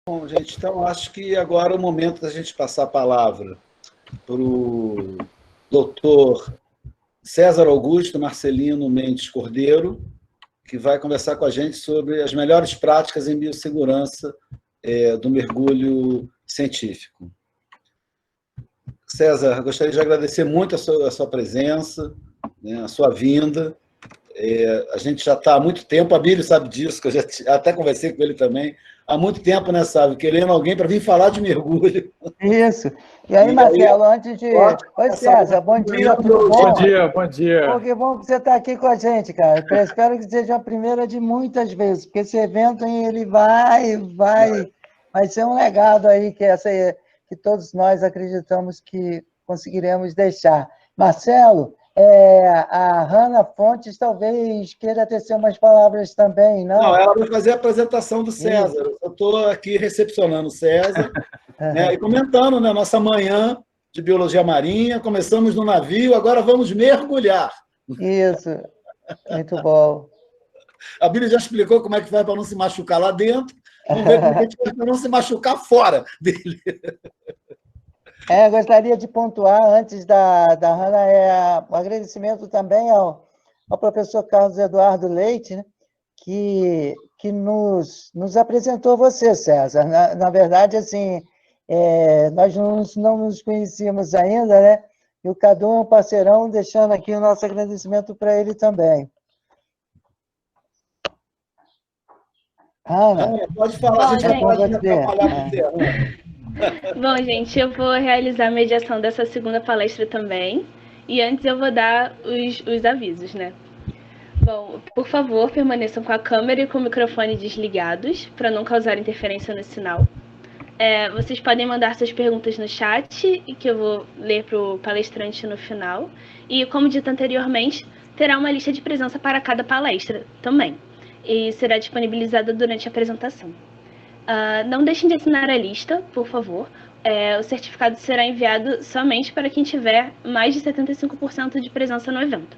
Bom, gente, então acho que agora é o momento da gente passar a palavra para o doutor César Augusto Marcelino Mendes Cordeiro, que vai conversar com a gente sobre as melhores práticas em biossegurança do mergulho científico. César, gostaria de agradecer muito a sua presença, né, a sua vinda. A gente já está há muito tempo, a Bíblia sabe disso, que eu já até conversei com ele também, há muito tempo, né, sabe, querendo alguém para vir falar de mergulho. Isso. E aí, Marcelo, antes de... Oi, César, bom dia, tudo bom? Bom dia, bom dia. Pô, que bom que você está aqui com a gente, cara. Eu espero que seja a primeira de muitas vezes, porque esse evento ele vai ser um legado aí que todos nós acreditamos que conseguiremos deixar. Marcelo, a Hannah Fontes talvez queira tecer umas palavras também, não? Não, ela vai fazer a apresentação do César. Isso. Eu estou aqui recepcionando o César, né, e comentando, né, nossa manhã de biologia marinha. Começamos no navio, agora vamos mergulhar. Isso, muito bom. A Bíblia já explicou como é que faz para não se machucar lá dentro. Vamos ver como é que a gente faz para não se machucar fora dele. Gostaria de pontuar, antes da Hannah, o agradecimento também ao professor Carlos Eduardo Leite, né, que nos apresentou você, César. Na verdade, assim, nós não nos conhecíamos ainda, né? E o Cadu é um parceirão, deixando aqui o nosso agradecimento para ele também. Hannah, pode falar, a gente vai atrapalhar você. Bom, gente, eu vou realizar a mediação dessa segunda palestra também. E antes eu vou dar os avisos, né? Bom, por favor, permaneçam com a câmera e com o microfone desligados, para não causar interferência no sinal. Vocês podem mandar suas perguntas no chat, que eu vou ler para o palestrante no final. E, como dito anteriormente, terá uma lista de presença para cada palestra também. E será disponibilizada durante a apresentação. Não deixem de assinar a lista, por favor. O certificado será enviado somente para quem tiver mais de 75% de presença no evento.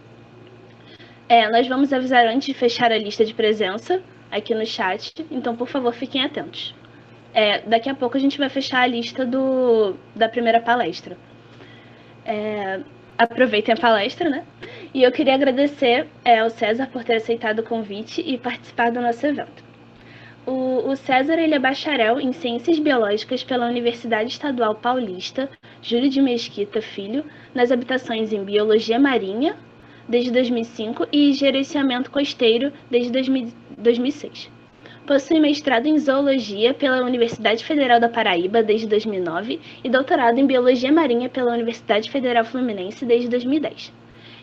Nós vamos avisar antes de fechar a lista de presença aqui no chat, então, por favor, fiquem atentos. Daqui a pouco a gente vai fechar a lista da primeira palestra. Aproveitem a palestra, né? E eu queria agradecer ao César por ter aceitado o convite e participar do nosso evento. O César ele é bacharel em Ciências Biológicas pela Universidade Estadual Paulista, Júlio de Mesquita Filho, nas habitações em Biologia Marinha, desde 2005, e Gerenciamento Costeiro, desde 2006. Possui mestrado em Zoologia pela Universidade Federal da Paraíba, desde 2009, e doutorado em Biologia Marinha pela Universidade Federal Fluminense, desde 2010.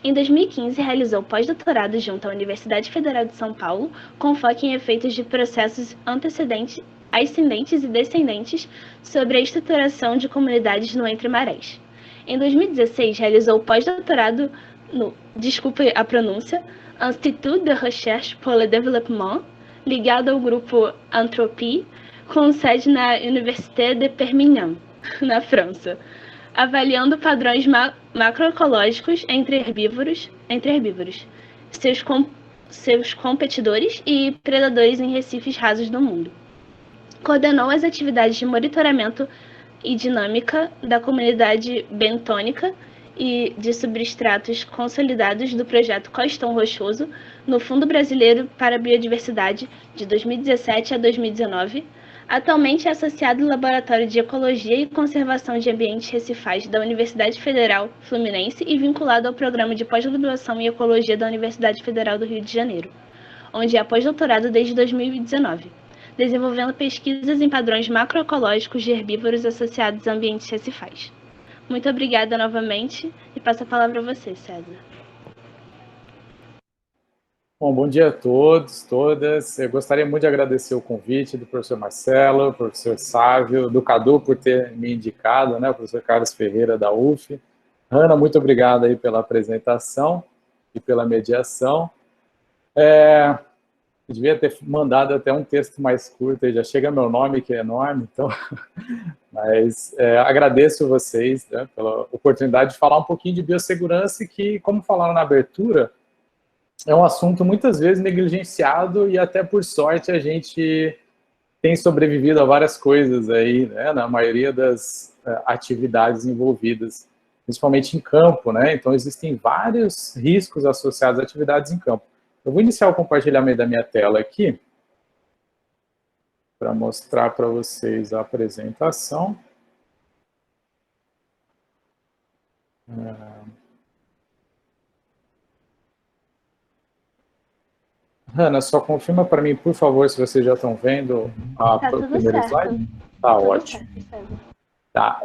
Em 2015, realizou pós-doutorado junto à Universidade Federal de São Paulo, com foco em efeitos de processos ascendentes e descendentes sobre a estruturação de comunidades no Entre Marés. Em 2016, realizou pós-doutorado no, desculpe a pronúncia, Institut de Recherche pour le Développement, ligado ao grupo Anthropie, com sede na Université de Perpignan, na França, avaliando padrões macroecológicos entre herbívoros, seus competidores e predadores em recifes rasos do mundo. Coordenou as atividades de monitoramento e dinâmica da comunidade bentônica e de substratos consolidados do projeto Costão Rochoso no Fundo Brasileiro para a Biodiversidade de 2017 a 2019. Atualmente é associado ao Laboratório de Ecologia e Conservação de Ambientes Recifais da Universidade Federal Fluminense e vinculado ao Programa de Pós-Graduação em Ecologia da Universidade Federal do Rio de Janeiro, onde é pós-doutorado desde 2019, desenvolvendo pesquisas em padrões macroecológicos de herbívoros associados a ambientes recifais. Muito obrigada novamente e passo a palavra a você, César. Bom dia a todos, todas. Eu gostaria muito de agradecer o convite do professor Marcelo, do professor Sávio, do Cadu por ter me indicado, né, o professor Carlos Ferreira da UF. Hannah, muito obrigado aí pela apresentação e pela mediação. Eu devia ter mandado até um texto mais curto, aí já chega meu nome, que é enorme, então... Mas agradeço vocês, né, pela oportunidade de falar um pouquinho de biossegurança, que, como falaram na abertura, é um assunto muitas vezes negligenciado e até por sorte a gente tem sobrevivido a várias coisas aí, né, na maioria das atividades envolvidas, principalmente em campo, né? Então, existem vários riscos associados a atividades em campo. Eu vou iniciar o compartilhamento da minha tela aqui, para mostrar para vocês a apresentação. Hanna, só confirma para mim, por favor, se vocês já estão vendo o primeiro slide. Tá ótimo. Tá,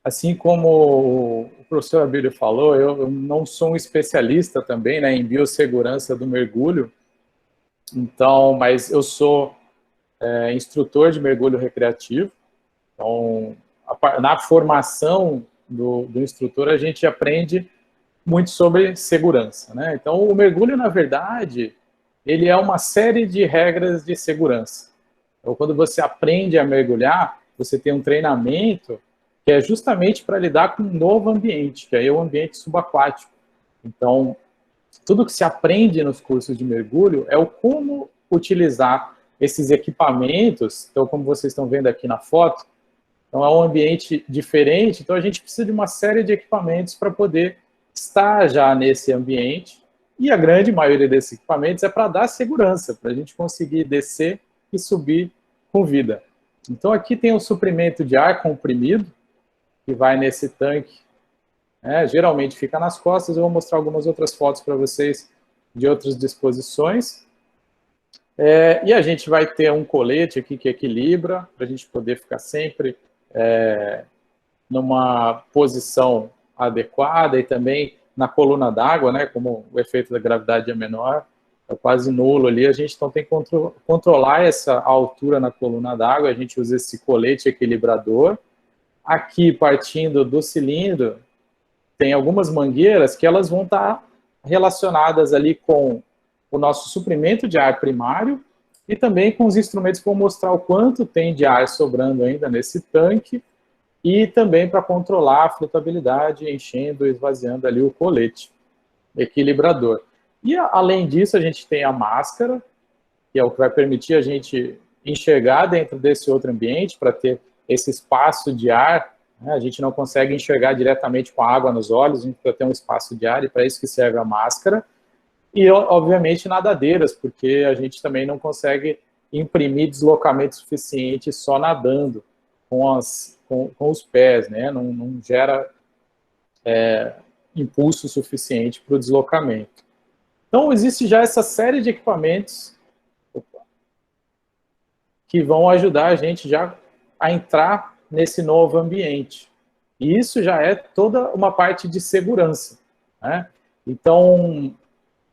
assim como o professor Abílio falou, eu não sou um especialista também, né, em biossegurança do mergulho, então, mas eu sou instrutor de mergulho recreativo. Então, na formação do instrutor, a gente aprende muito sobre segurança, né? Então, o mergulho, na verdade, ele é uma série de regras de segurança. Então, quando você aprende a mergulhar, você tem um treinamento que é justamente para lidar com um novo ambiente, que é o ambiente subaquático. Então, tudo que se aprende nos cursos de mergulho é o como utilizar esses equipamentos. Então, como vocês estão vendo aqui na foto, então é um ambiente diferente, então a gente precisa de uma série de equipamentos para poder estar já nesse ambiente, e a grande maioria desses equipamentos é para dar segurança, para a gente conseguir descer e subir com vida. Então aqui tem o suprimento de ar comprimido, que vai nesse tanque, geralmente fica nas costas. Eu vou mostrar algumas outras fotos para vocês de outras disposições. E a gente vai ter um colete aqui que equilibra, para a gente poder ficar sempre numa posição adequada, e também na coluna d'água, né, como o efeito da gravidade é menor, é quase nulo ali, a gente então tem que controlar essa altura na coluna d'água. A gente usa esse colete equilibrador. Aqui, partindo do cilindro, tem algumas mangueiras que elas vão estar relacionadas ali com o nosso suprimento de ar primário e também com os instrumentos que vão mostrar o quanto tem de ar sobrando ainda nesse tanque, e também para controlar a flutabilidade, enchendo e esvaziando ali o colete equilibrador. E, além disso, a gente tem a máscara, que é o que vai permitir a gente enxergar dentro desse outro ambiente, para ter esse espaço de ar, né? A gente não consegue enxergar diretamente com a água nos olhos, a gente precisa ter um espaço de ar, e para isso que serve a máscara. E, obviamente, nadadeiras, porque a gente também não consegue imprimir deslocamento suficiente só nadando com os pés, né? Não gera impulso suficiente para o deslocamento. Então, existe já essa série de equipamentos que vão ajudar a gente já a entrar nesse novo ambiente. E isso já é toda uma parte de segurança, né? Então,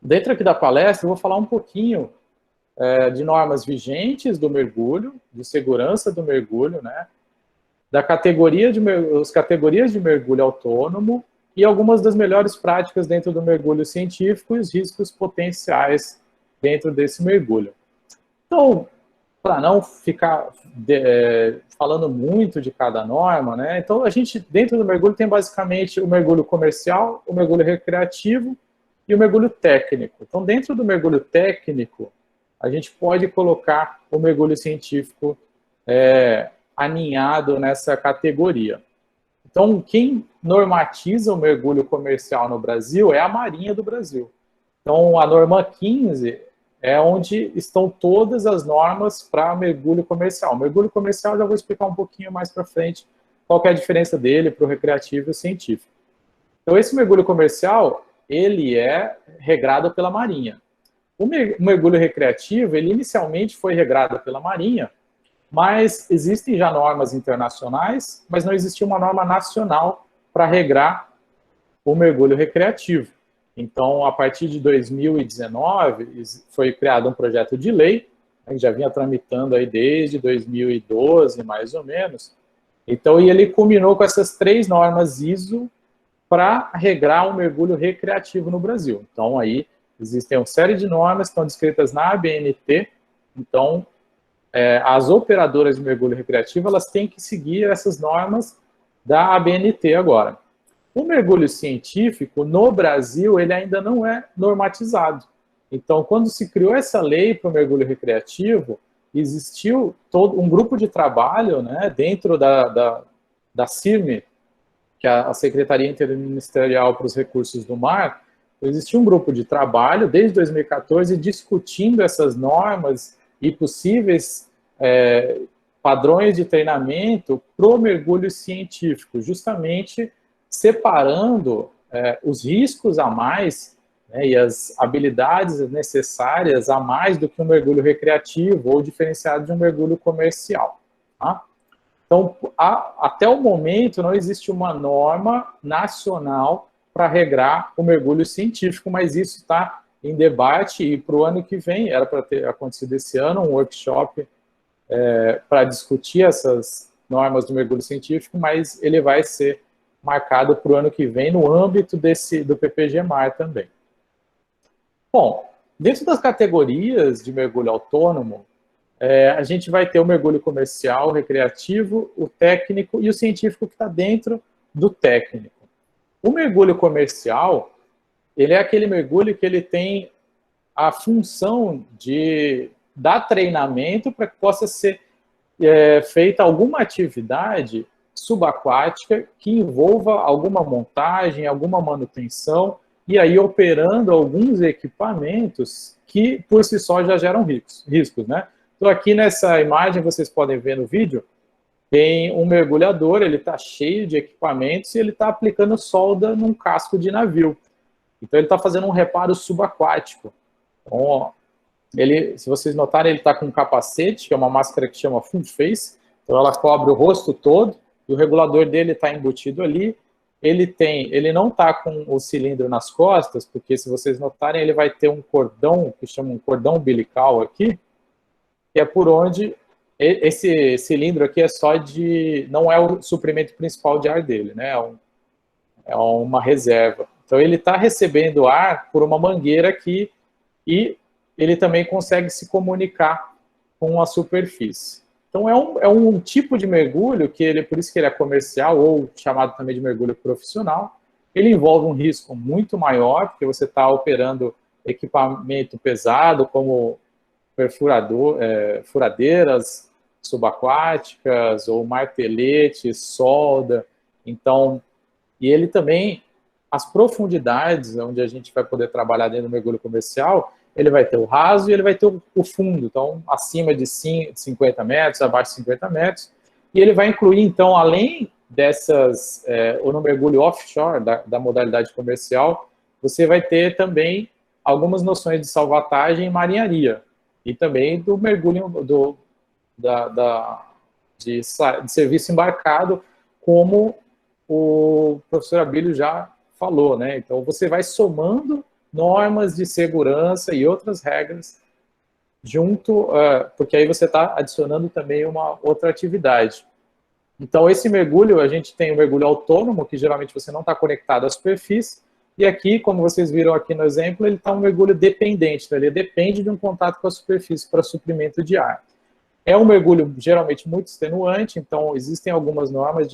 dentro aqui da palestra, eu vou falar um pouquinho de normas vigentes do mergulho, de segurança do mergulho, né? Das categorias de mergulho autônomo e algumas das melhores práticas dentro do mergulho científico e os riscos potenciais dentro desse mergulho. Então, para não ficar falando muito de cada norma, né? Então, a gente, dentro do mergulho, tem basicamente o mergulho comercial, o mergulho recreativo e o mergulho técnico. Então, dentro do mergulho técnico, a gente pode colocar o mergulho científico aninhado nessa categoria. Então, quem normatiza o mergulho comercial no Brasil é a Marinha do Brasil. Então, a norma 15 é onde estão todas as normas para mergulho comercial. O mergulho comercial eu já vou explicar um pouquinho mais para frente qual que é a diferença dele para o recreativo e o científico. Então, esse mergulho comercial, ele é regrado pela Marinha. O mergulho recreativo, ele inicialmente foi regrado pela Marinha, mas existem já normas internacionais, mas não existia uma norma nacional para regrar o mergulho recreativo. Então, a partir de 2019, foi criado um projeto de lei, que já vinha tramitando aí desde 2012, mais ou menos. Então, e ele culminou com essas 3 normas ISO para regrar o mergulho recreativo no Brasil. Então, aí existem uma série de normas que estão descritas na ABNT. Então, as operadoras de mergulho recreativo, elas têm que seguir essas normas da ABNT agora. O mergulho científico, no Brasil, ele ainda não é normatizado. Então, quando se criou essa lei para o mergulho recreativo, existiu todo um grupo de trabalho, né, dentro da CIRM, que é a Secretaria Interministerial para os Recursos do Mar. Existia um grupo de trabalho desde 2014 discutindo essas normas e possíveis padrões de treinamento para o mergulho científico, justamente separando os riscos a mais, né, e as habilidades necessárias a mais do que um mergulho recreativo ou diferenciado de um mergulho comercial. Tá? Então, até o momento, não existe uma norma nacional para regrar o mergulho científico, mas isso está em debate, e para o ano que vem, era para ter acontecido esse ano, um workshop para discutir essas normas do mergulho científico, mas ele vai ser marcado para o ano que vem no âmbito do PPG-MAR também. Bom, dentro das categorias de mergulho autônomo, a gente vai ter o mergulho comercial, recreativo, o técnico e o científico que está dentro do técnico. O mergulho comercial, ele é aquele mergulho que ele tem a função de dar treinamento para que possa ser feita alguma atividade subaquática que envolva alguma montagem, alguma manutenção, e aí operando alguns equipamentos que, por si só, já geram riscos, né? Então, aqui nessa imagem, vocês podem ver no vídeo, tem um mergulhador, ele está cheio de equipamentos e ele está aplicando solda num casco de navio. Então, ele está fazendo um reparo subaquático. Então, ó, se vocês notarem, ele está com um capacete, que é uma máscara que chama full face, então ela cobre o rosto todo, e o regulador dele está embutido ali. Ele não está com o cilindro nas costas, porque se vocês notarem, ele vai ter um cordão, que chama um cordão umbilical aqui, que é por onde esse cilindro aqui é só não é o suprimento principal de ar dele, né? É uma reserva. Então ele está recebendo ar por uma mangueira aqui e ele também consegue se comunicar com a superfície. Então é um tipo de mergulho que por isso que ele é comercial ou chamado também de mergulho profissional. Ele envolve um risco muito maior, porque você está operando equipamento pesado como furadeiras subaquáticas ou marteletes, solda. Então, e ele também, as profundidades onde a gente vai poder trabalhar dentro do mergulho comercial, ele vai ter o raso e ele vai ter o fundo, então acima de 50 metros, abaixo de 50 metros, e ele vai incluir, então, além dessas, ou no mergulho offshore, da modalidade comercial, você vai ter também algumas noções de salvatagem e marinharia, e também do mergulho de serviço embarcado, como o professor Abílio já falou, né? Então, você vai somando normas de segurança e outras regras junto, porque aí você está adicionando também uma outra atividade. Então, esse mergulho, a gente tem o mergulho autônomo, que geralmente você não está conectado à superfície, e aqui, como vocês viram aqui no exemplo, ele está um mergulho dependente, então ele depende de um contato com a superfície para suprimento de ar. É um mergulho geralmente muito extenuante, então existem algumas normas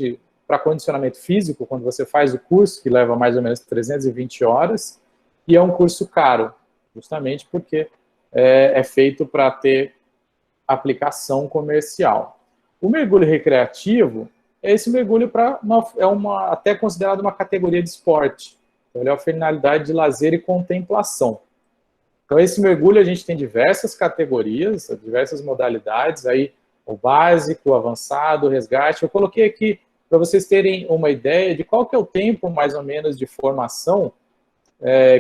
para condicionamento físico, quando você faz o curso, que leva mais ou menos 320 horas, e é um curso caro, justamente porque é feito para ter aplicação comercial. O mergulho recreativo é esse mergulho até considerado uma categoria de esporte. Então, ele é uma finalidade de lazer e contemplação. Então, esse mergulho a gente tem diversas categorias, diversas modalidades, aí o básico, o avançado, o resgate. Eu coloquei aqui para vocês terem uma ideia de qual que é o tempo, mais ou menos, de formação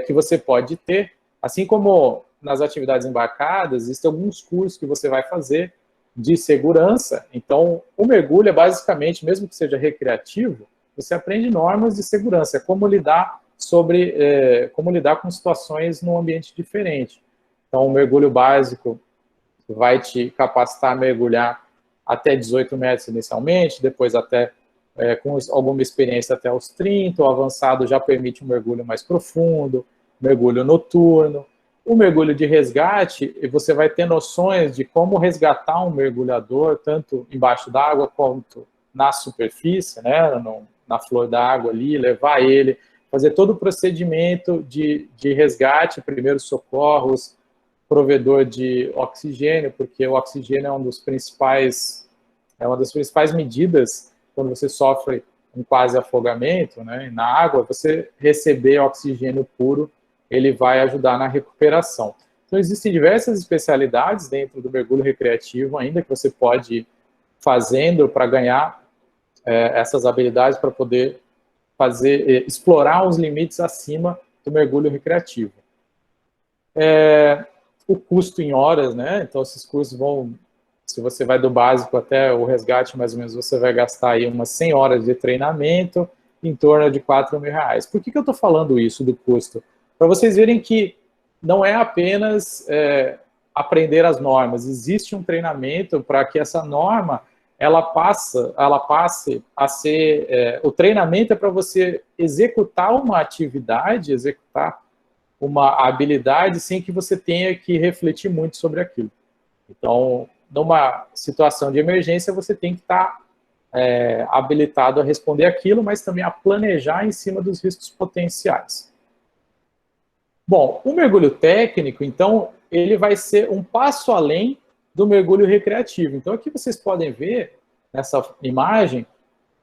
que você pode ter. Assim como nas atividades embarcadas, existem alguns cursos que você vai fazer de segurança. Então, o mergulho é basicamente, mesmo que seja recreativo, você aprende normas de segurança, como lidar com situações num ambiente diferente. Então, o mergulho básico vai te capacitar a mergulhar até 18 metros inicialmente, depois até com alguma experiência até os 30, o avançado já permite um mergulho mais profundo, mergulho noturno. O mergulho de resgate, você vai ter noções de como resgatar um mergulhador, tanto embaixo d'água quanto na superfície, né, na flor da água ali, levar ele, fazer todo o procedimento de resgate, primeiros socorros, provedor de oxigênio, porque o oxigênio é uma das principais medidas quando você sofre um quase afogamento, né, na água. Você receber oxigênio puro, ele vai ajudar na recuperação. Então, existem diversas especialidades dentro do mergulho recreativo ainda que você pode ir fazendo para ganhar essas habilidades para poder explorar os limites acima do mergulho recreativo. O custo em horas, né? Então, esses custos vão, se você vai do básico até o resgate, mais ou menos, você vai gastar aí umas 100 horas de treinamento, em torno de R$4.000. Por que eu estou falando isso do custo? Para vocês verem que não é apenas aprender as normas, existe um treinamento para que essa norma ela passe a ser... o treinamento é para você executar uma atividade, executar uma habilidade sem que você tenha que refletir muito sobre aquilo. Então, numa situação de emergência, você tem que estar habilitado a responder aquilo, mas também a planejar em cima dos riscos potenciais. Bom, o mergulho técnico, então, ele vai ser um passo além do mergulho recreativo. Então, aqui vocês podem ver, nessa imagem,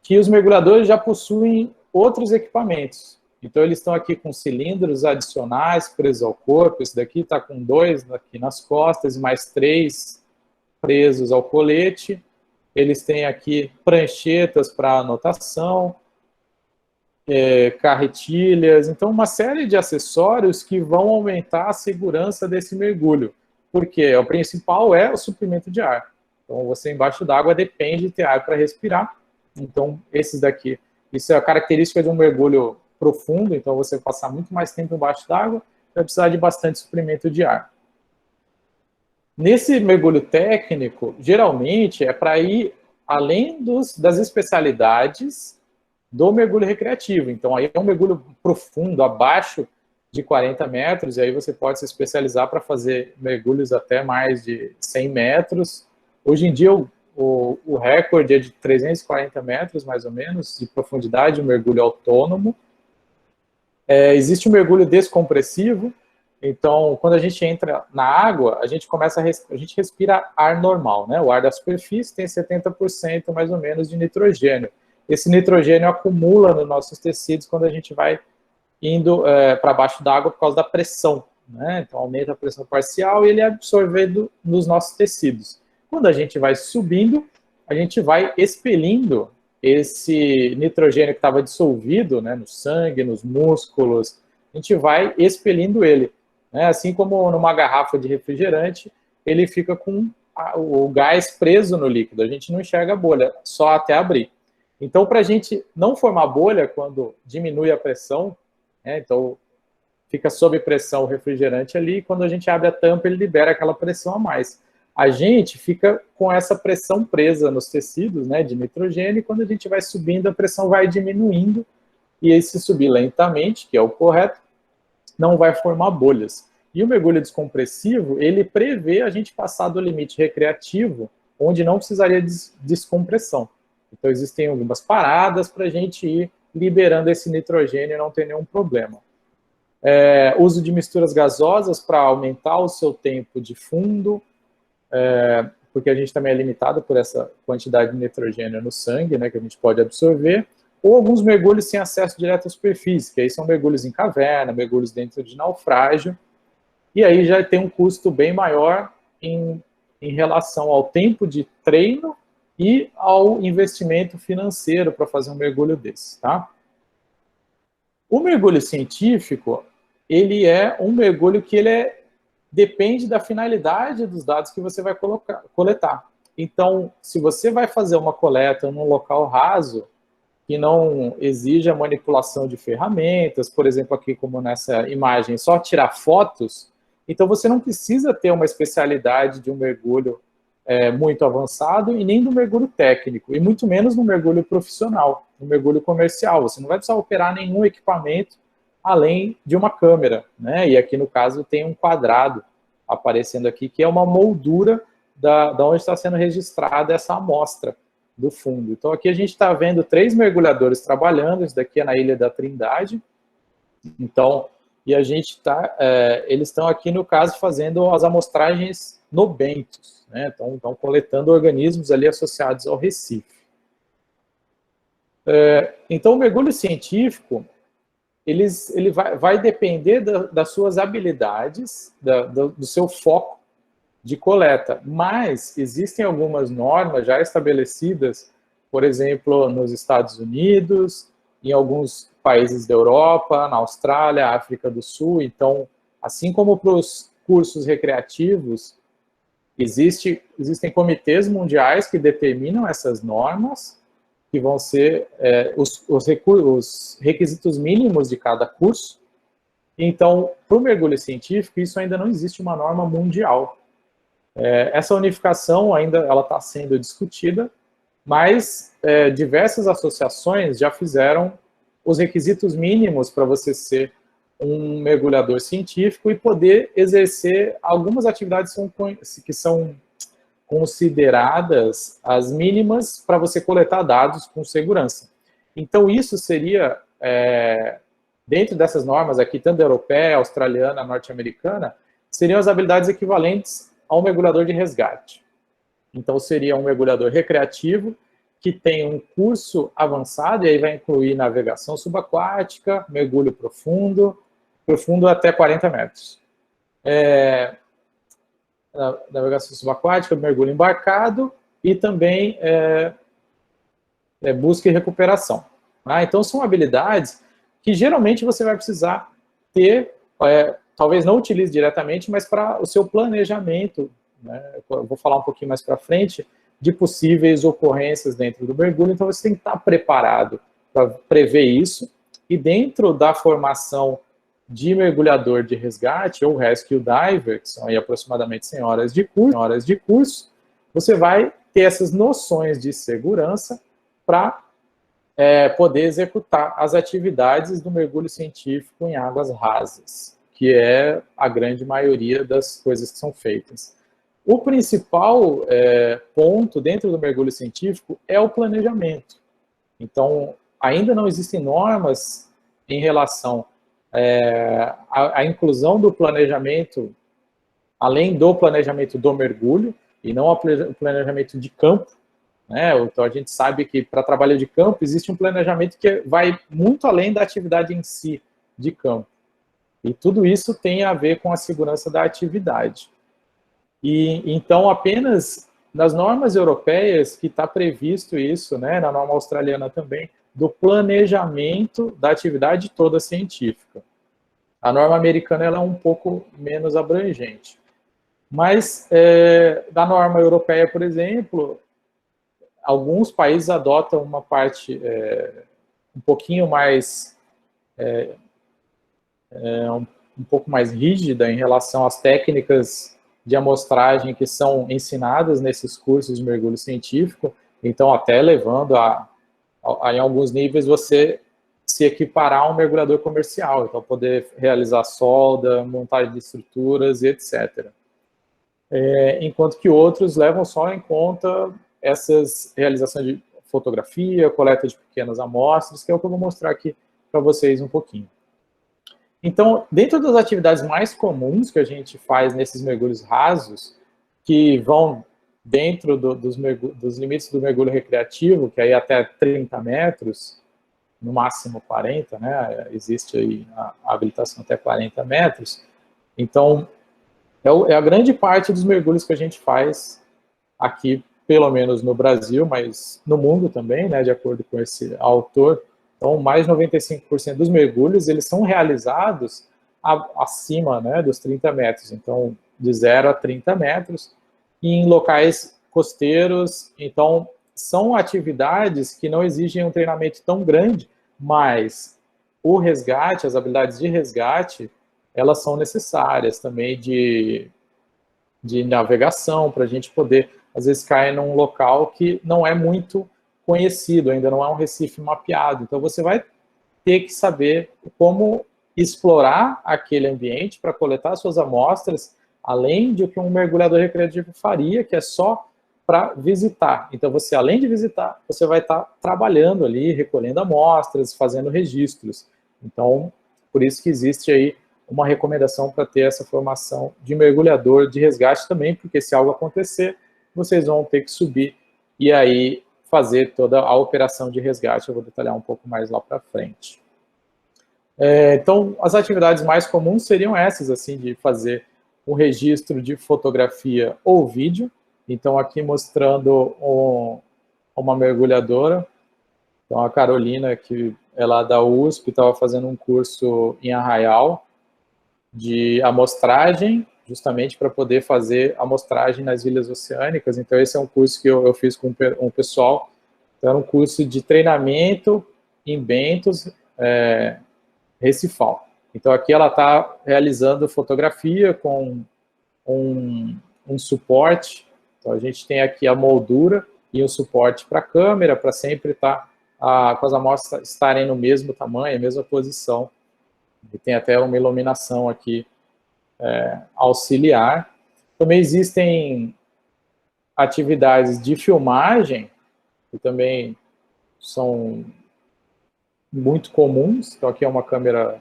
que os mergulhadores já possuem outros equipamentos. Então, eles estão aqui com cilindros adicionais presos ao corpo. Esse daqui está com 2 aqui nas costas, e mais 3 presos ao colete. Eles têm aqui pranchetas para anotação, carretilhas. Então, uma série de acessórios que vão aumentar a segurança desse mergulho. Porque o principal é o suprimento de ar. Então, você embaixo d'água depende de ter ar para respirar. Então, esses daqui, isso é a característica de um mergulho profundo, então você vai passar muito mais tempo embaixo d'água, vai precisar de bastante suprimento de ar. Nesse mergulho técnico, geralmente é para ir além das especialidades do mergulho recreativo. Então, aí é um mergulho profundo, abaixo de 40 metros, e aí você pode se especializar para fazer mergulhos até mais de 100 metros. Hoje em dia, o recorde é de 340 metros, mais ou menos, de profundidade, um mergulho autônomo. Existe um mergulho descompressivo. Então, quando a gente entra na água, a gente respira ar normal, né? O ar da superfície tem 70% mais ou menos de nitrogênio. Esse nitrogênio acumula nos nossos tecidos quando a gente vai indo para baixo d'água por causa da pressão, né? Então, aumenta a pressão parcial e ele é absorvido nos nossos tecidos. Quando a gente vai subindo, a gente vai expelindo esse nitrogênio que estava dissolvido, né, no sangue, nos músculos, a gente vai expelindo ele. Né? Assim como numa garrafa de refrigerante, ele fica com o gás preso no líquido, a gente não enxerga a bolha, só até abrir. Então, para a gente não formar bolha quando diminui a pressão, né, então fica sob pressão o refrigerante ali, e quando a gente abre a tampa, ele libera aquela pressão a mais. A gente fica com essa pressão presa nos tecidos, né, de nitrogênio, e quando a gente vai subindo, a pressão vai diminuindo, e aí se subir lentamente, que é o correto, não vai formar bolhas. E o mergulho descompressivo, ele prevê a gente passar do limite recreativo, onde não precisaria de descompressão. Então, existem algumas paradas para a gente ir liberando esse nitrogênio e não ter nenhum problema. Uso de misturas gasosas para aumentar o seu tempo de fundo, porque a gente também é limitado por essa quantidade de nitrogênio no sangue, né, que a gente pode absorver, ou alguns mergulhos sem acesso direto à superfície, que aí são mergulhos em caverna, mergulhos dentro de naufrágio, e aí já tem um custo bem maior em relação ao tempo de treino e ao investimento financeiro para fazer um mergulho desse, tá? O mergulho científico, ele é um mergulho que depende da finalidade dos dados que você vai coletar. Então, se você vai fazer uma coleta num local raso, que não exige a manipulação de ferramentas, por exemplo, aqui como nessa imagem, só tirar fotos, então você não precisa ter uma especialidade de um mergulho muito avançado e nem do mergulho técnico, e muito menos no mergulho profissional, no mergulho comercial. Você não vai precisar operar nenhum equipamento além de uma câmera, né? E aqui no caso tem um quadrado aparecendo aqui, que é uma moldura da onde está sendo registrada essa amostra do fundo. Então aqui a gente está vendo 3 mergulhadores trabalhando, esse daqui é na Ilha da Trindade, Então, e a gente eles estão aqui, no caso, fazendo as amostragens no bentos, né? Estão coletando organismos ali associados ao Recife. Então, o mergulho científico, ele vai depender das suas habilidades, do seu foco de coleta, mas existem algumas normas já estabelecidas, por exemplo, nos Estados Unidos, em alguns países da Europa, na Austrália, África do Sul. Então, assim como para os cursos recreativos, existem comitês mundiais que determinam essas normas, que vão ser os requisitos mínimos de cada curso. Então, para o mergulho científico, isso ainda não existe uma norma mundial. Essa unificação ainda está sendo discutida, mas diversas associações já fizeram os requisitos mínimos para você ser um mergulhador científico e poder exercer algumas atividades que são consideradas as mínimas para você coletar dados com segurança. Então, isso seria, dentro dessas normas aqui, tanto da europeia, australiana, norte-americana, seriam as habilidades equivalentes ao mergulhador de resgate. Então, seria um mergulhador recreativo que tem um curso avançado, e aí vai incluir navegação subaquática, mergulho profundo até 40 metros. Navegação subaquática, mergulho embarcado e também busca e recuperação. Então, são habilidades que geralmente você vai precisar ter, talvez não utilize diretamente, mas para o seu planejamento, né? Eu vou falar um pouquinho mais para frente, de possíveis ocorrências dentro do mergulho, então você tem que estar preparado para prever isso, e dentro da formação de mergulhador de resgate, ou rescue diver, que são aí aproximadamente 100 horas de curso, você vai ter essas noções de segurança para poder executar as atividades do mergulho científico em águas rasas, que é a grande maioria das coisas que são feitas. O principal ponto dentro do mergulho científico é o planejamento. Então, ainda não existem normas em relação à inclusão do planejamento, além do planejamento do mergulho, e não o planejamento de campo, né? Então, a gente sabe que para trabalho de campo existe um planejamento que vai muito além da atividade em si de campo. E tudo isso tem a ver com a segurança da atividade. E então, apenas nas normas europeias que está previsto isso, né, na norma australiana também, do planejamento da atividade toda científica. A norma americana ela é um pouco menos abrangente. Mas, da norma europeia, por exemplo, alguns países adotam uma parte um pouquinho mais, um pouco mais rígida em relação às técnicas de amostragem que são ensinadas nesses cursos de mergulho científico, então até levando em alguns níveis você se equiparar a um mergulhador comercial, então poder realizar solda, montagem de estruturas e etc. Enquanto que outros levam só em conta essas realizações de fotografia, coleta de pequenas amostras, que é o que eu vou mostrar aqui para vocês um pouquinho. Então, dentro das atividades mais comuns que a gente faz nesses mergulhos rasos, que vão dentro dos limites do mergulho recreativo, que aí até 30 metros, no máximo 40, né? Existe aí a habilitação até 40 metros. Então, é a grande parte dos mergulhos que a gente faz aqui, pelo menos no Brasil, mas no mundo também, né? De acordo com esse autor. Então, mais de 95% dos mergulhos, eles são realizados acima, né, dos 30 metros. Então, de 0 a 30 metros, e em locais costeiros. Então, são atividades que não exigem um treinamento tão grande, mas o resgate, as habilidades de resgate, elas são necessárias também de navegação, para a gente poder, às vezes, cair num local que não é muito conhecido, ainda não é um Recife mapeado. Então, você vai ter que saber como explorar aquele ambiente para coletar suas amostras, além de o que um mergulhador recreativo faria, que é só para visitar. Então, você, além de visitar, você vai estar trabalhando ali, recolhendo amostras, fazendo registros. Então, por isso que existe aí uma recomendação para ter essa formação de mergulhador de resgate também, porque se algo acontecer, vocês vão ter que subir e aí fazer toda a operação de resgate. Eu vou detalhar um pouco mais lá para frente. Então, as atividades mais comuns seriam essas, assim, de fazer um registro de fotografia ou vídeo. Então, aqui mostrando uma mergulhadora. Então, a Carolina, que é lá da USP, estava fazendo um curso em Arraial de amostragem, justamente para poder fazer amostragem nas ilhas oceânicas. Então, esse é um curso que eu fiz com um pessoal. Então, era um curso de treinamento em bentos recifal. Então, aqui ela está realizando fotografia com um suporte. Então, a gente tem aqui a moldura e um suporte para a câmera, para sempre estar com as amostras estarem no mesmo tamanho, a mesma posição. E tem até uma iluminação aqui auxiliar. Também existem atividades de filmagem, que também são muito comuns. Então, aqui é uma câmera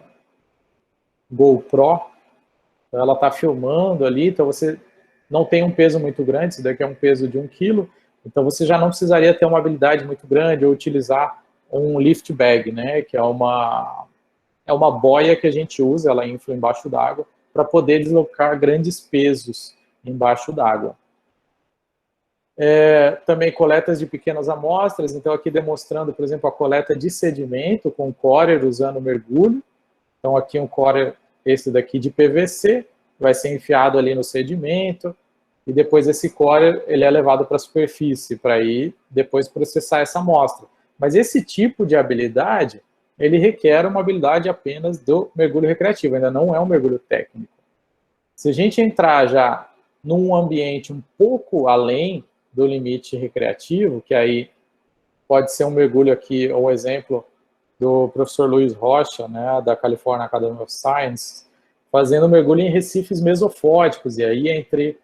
GoPro. Então, ela está filmando ali, então você não tem um peso muito grande, isso daqui é um peso de 1 kg, então você já não precisaria ter uma habilidade muito grande ou utilizar um lift bag, né, que é uma boia que a gente usa, ela infla embaixo d'água, para poder deslocar grandes pesos embaixo d'água. Também coletas de pequenas amostras, então aqui demonstrando, por exemplo, a coleta de sedimento com corer usando mergulho. Então aqui um corer, esse daqui de PVC, vai ser enfiado ali no sedimento, e depois esse corer ele é levado para a superfície, para ir depois processar essa amostra. Mas esse tipo de habilidade, ele requer uma habilidade apenas do mergulho recreativo, ainda não é um mergulho técnico. Se a gente entrar já num ambiente um pouco além do limite recreativo, que aí pode ser um mergulho aqui, um exemplo do professor Luiz Rocha, né, da California Academy of Science, fazendo mergulho em recifes mesofóticos, e aí entre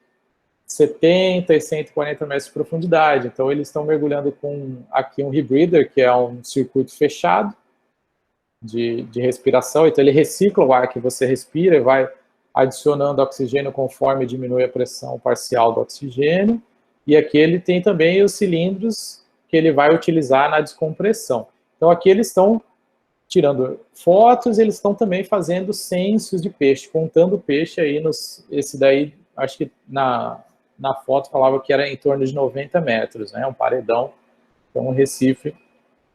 70 e 140 metros de profundidade. Então, eles estão mergulhando com aqui um rebreather, que é um circuito fechado de respiração. Então, ele recicla o ar que você respira e vai adicionando oxigênio conforme diminui a pressão parcial do oxigênio. E aqui ele tem também os cilindros que ele vai utilizar na descompressão. Então, aqui eles estão tirando fotos, eles estão também fazendo censos de peixe, contando peixe aí, esse daí, acho que na foto falava que era em torno de 90 metros, né, um paredão, então um recife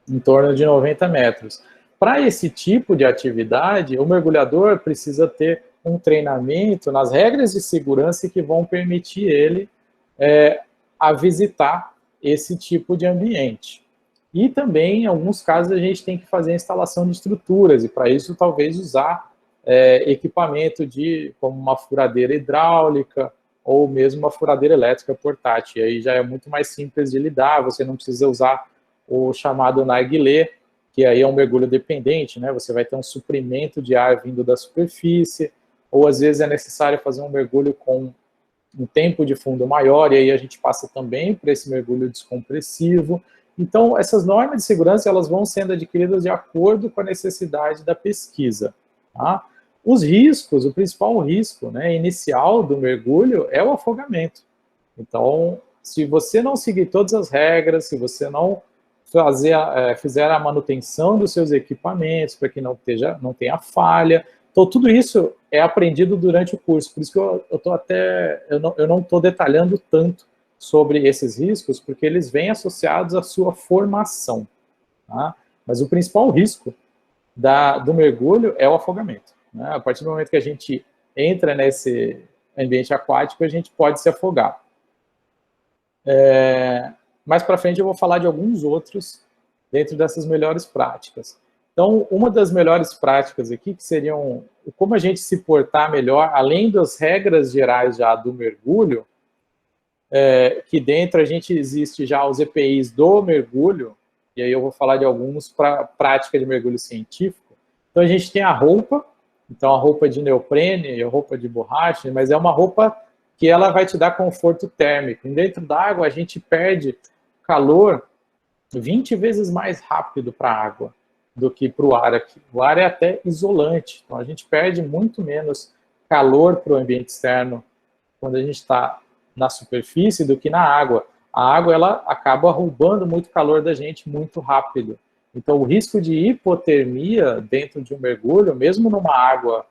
em torno de 90 metros. Para esse tipo de atividade, o mergulhador precisa ter um treinamento nas regras de segurança que vão permitir ele a visitar esse tipo de ambiente. E também, em alguns casos, a gente tem que fazer a instalação de estruturas, e para isso talvez usar equipamento como uma furadeira hidráulica, ou mesmo uma furadeira elétrica portátil. E aí já é muito mais simples de lidar, você não precisa usar o chamado narguilé, que aí é um mergulho dependente, né? Você vai ter um suprimento de ar vindo da superfície, ou às vezes é necessário fazer um mergulho com um tempo de fundo maior, e aí a gente passa também para esse mergulho descompressivo. Então, essas normas de segurança, elas vão sendo adquiridas de acordo com a necessidade da pesquisa. Tá? Os riscos, o principal risco, né, inicial do mergulho é o afogamento. Então, se você não seguir todas as regras, se você não fizer a manutenção dos seus equipamentos para que não tenha falha, então tudo isso é aprendido durante o curso. Por isso que eu não estou detalhando tanto sobre esses riscos, porque eles vêm associados à sua formação. Tá? Mas o principal risco do mergulho é o afogamento. Né? A partir do momento que a gente entra nesse ambiente aquático, a gente pode se afogar. Mais para frente eu vou falar de alguns outros dentro dessas melhores práticas. Então, uma das melhores práticas aqui, que seriam como a gente se portar melhor, além das regras gerais já do mergulho, que dentro a gente existe já os EPIs do mergulho, e aí eu vou falar de alguns para prática de mergulho científico. Então, a gente tem a roupa, então a roupa de neoprene, a roupa de borracha, mas é uma roupa que ela vai te dar conforto térmico. E dentro da água, a gente perde calor 20 vezes mais rápido para a água. do que para o ar aqui. O ar é até isolante, então a gente perde muito menos calor para o ambiente externo quando a gente está na superfície do que na água. A água, ela acaba roubando muito calor da gente muito rápido. Então, o risco de hipotermia dentro de um mergulho, mesmo numa água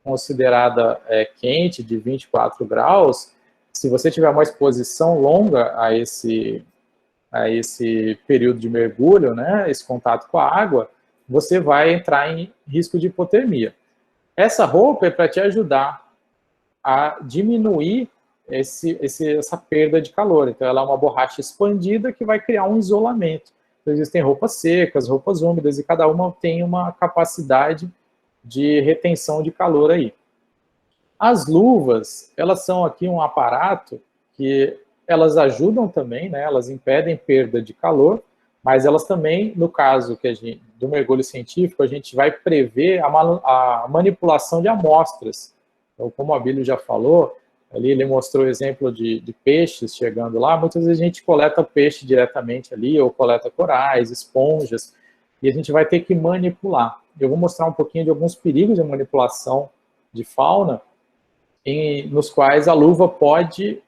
considerada quente, de 24 graus, se você tiver uma exposição longa a esse período de mergulho, né, esse contato com a água, você vai entrar em risco de hipotermia. Essa roupa é para te ajudar a diminuir essa perda de calor. Então, ela é uma borracha expandida que vai criar um isolamento. Então, existem roupas secas, roupas úmidas, e cada uma tem uma capacidade de retenção de calor aí. As luvas, elas são aqui um aparato que elas ajudam também, né? Elas impedem perda de calor, mas elas também, no caso do mergulho científico, a gente vai prever a manipulação de amostras. Então, como o Abílio já falou, ali ele mostrou o exemplo de peixes chegando lá, muitas vezes a gente coleta peixe diretamente ali, ou coleta corais, esponjas, e a gente vai ter que manipular. Eu vou mostrar um pouquinho de alguns perigos de manipulação de fauna, nos quais a luva pode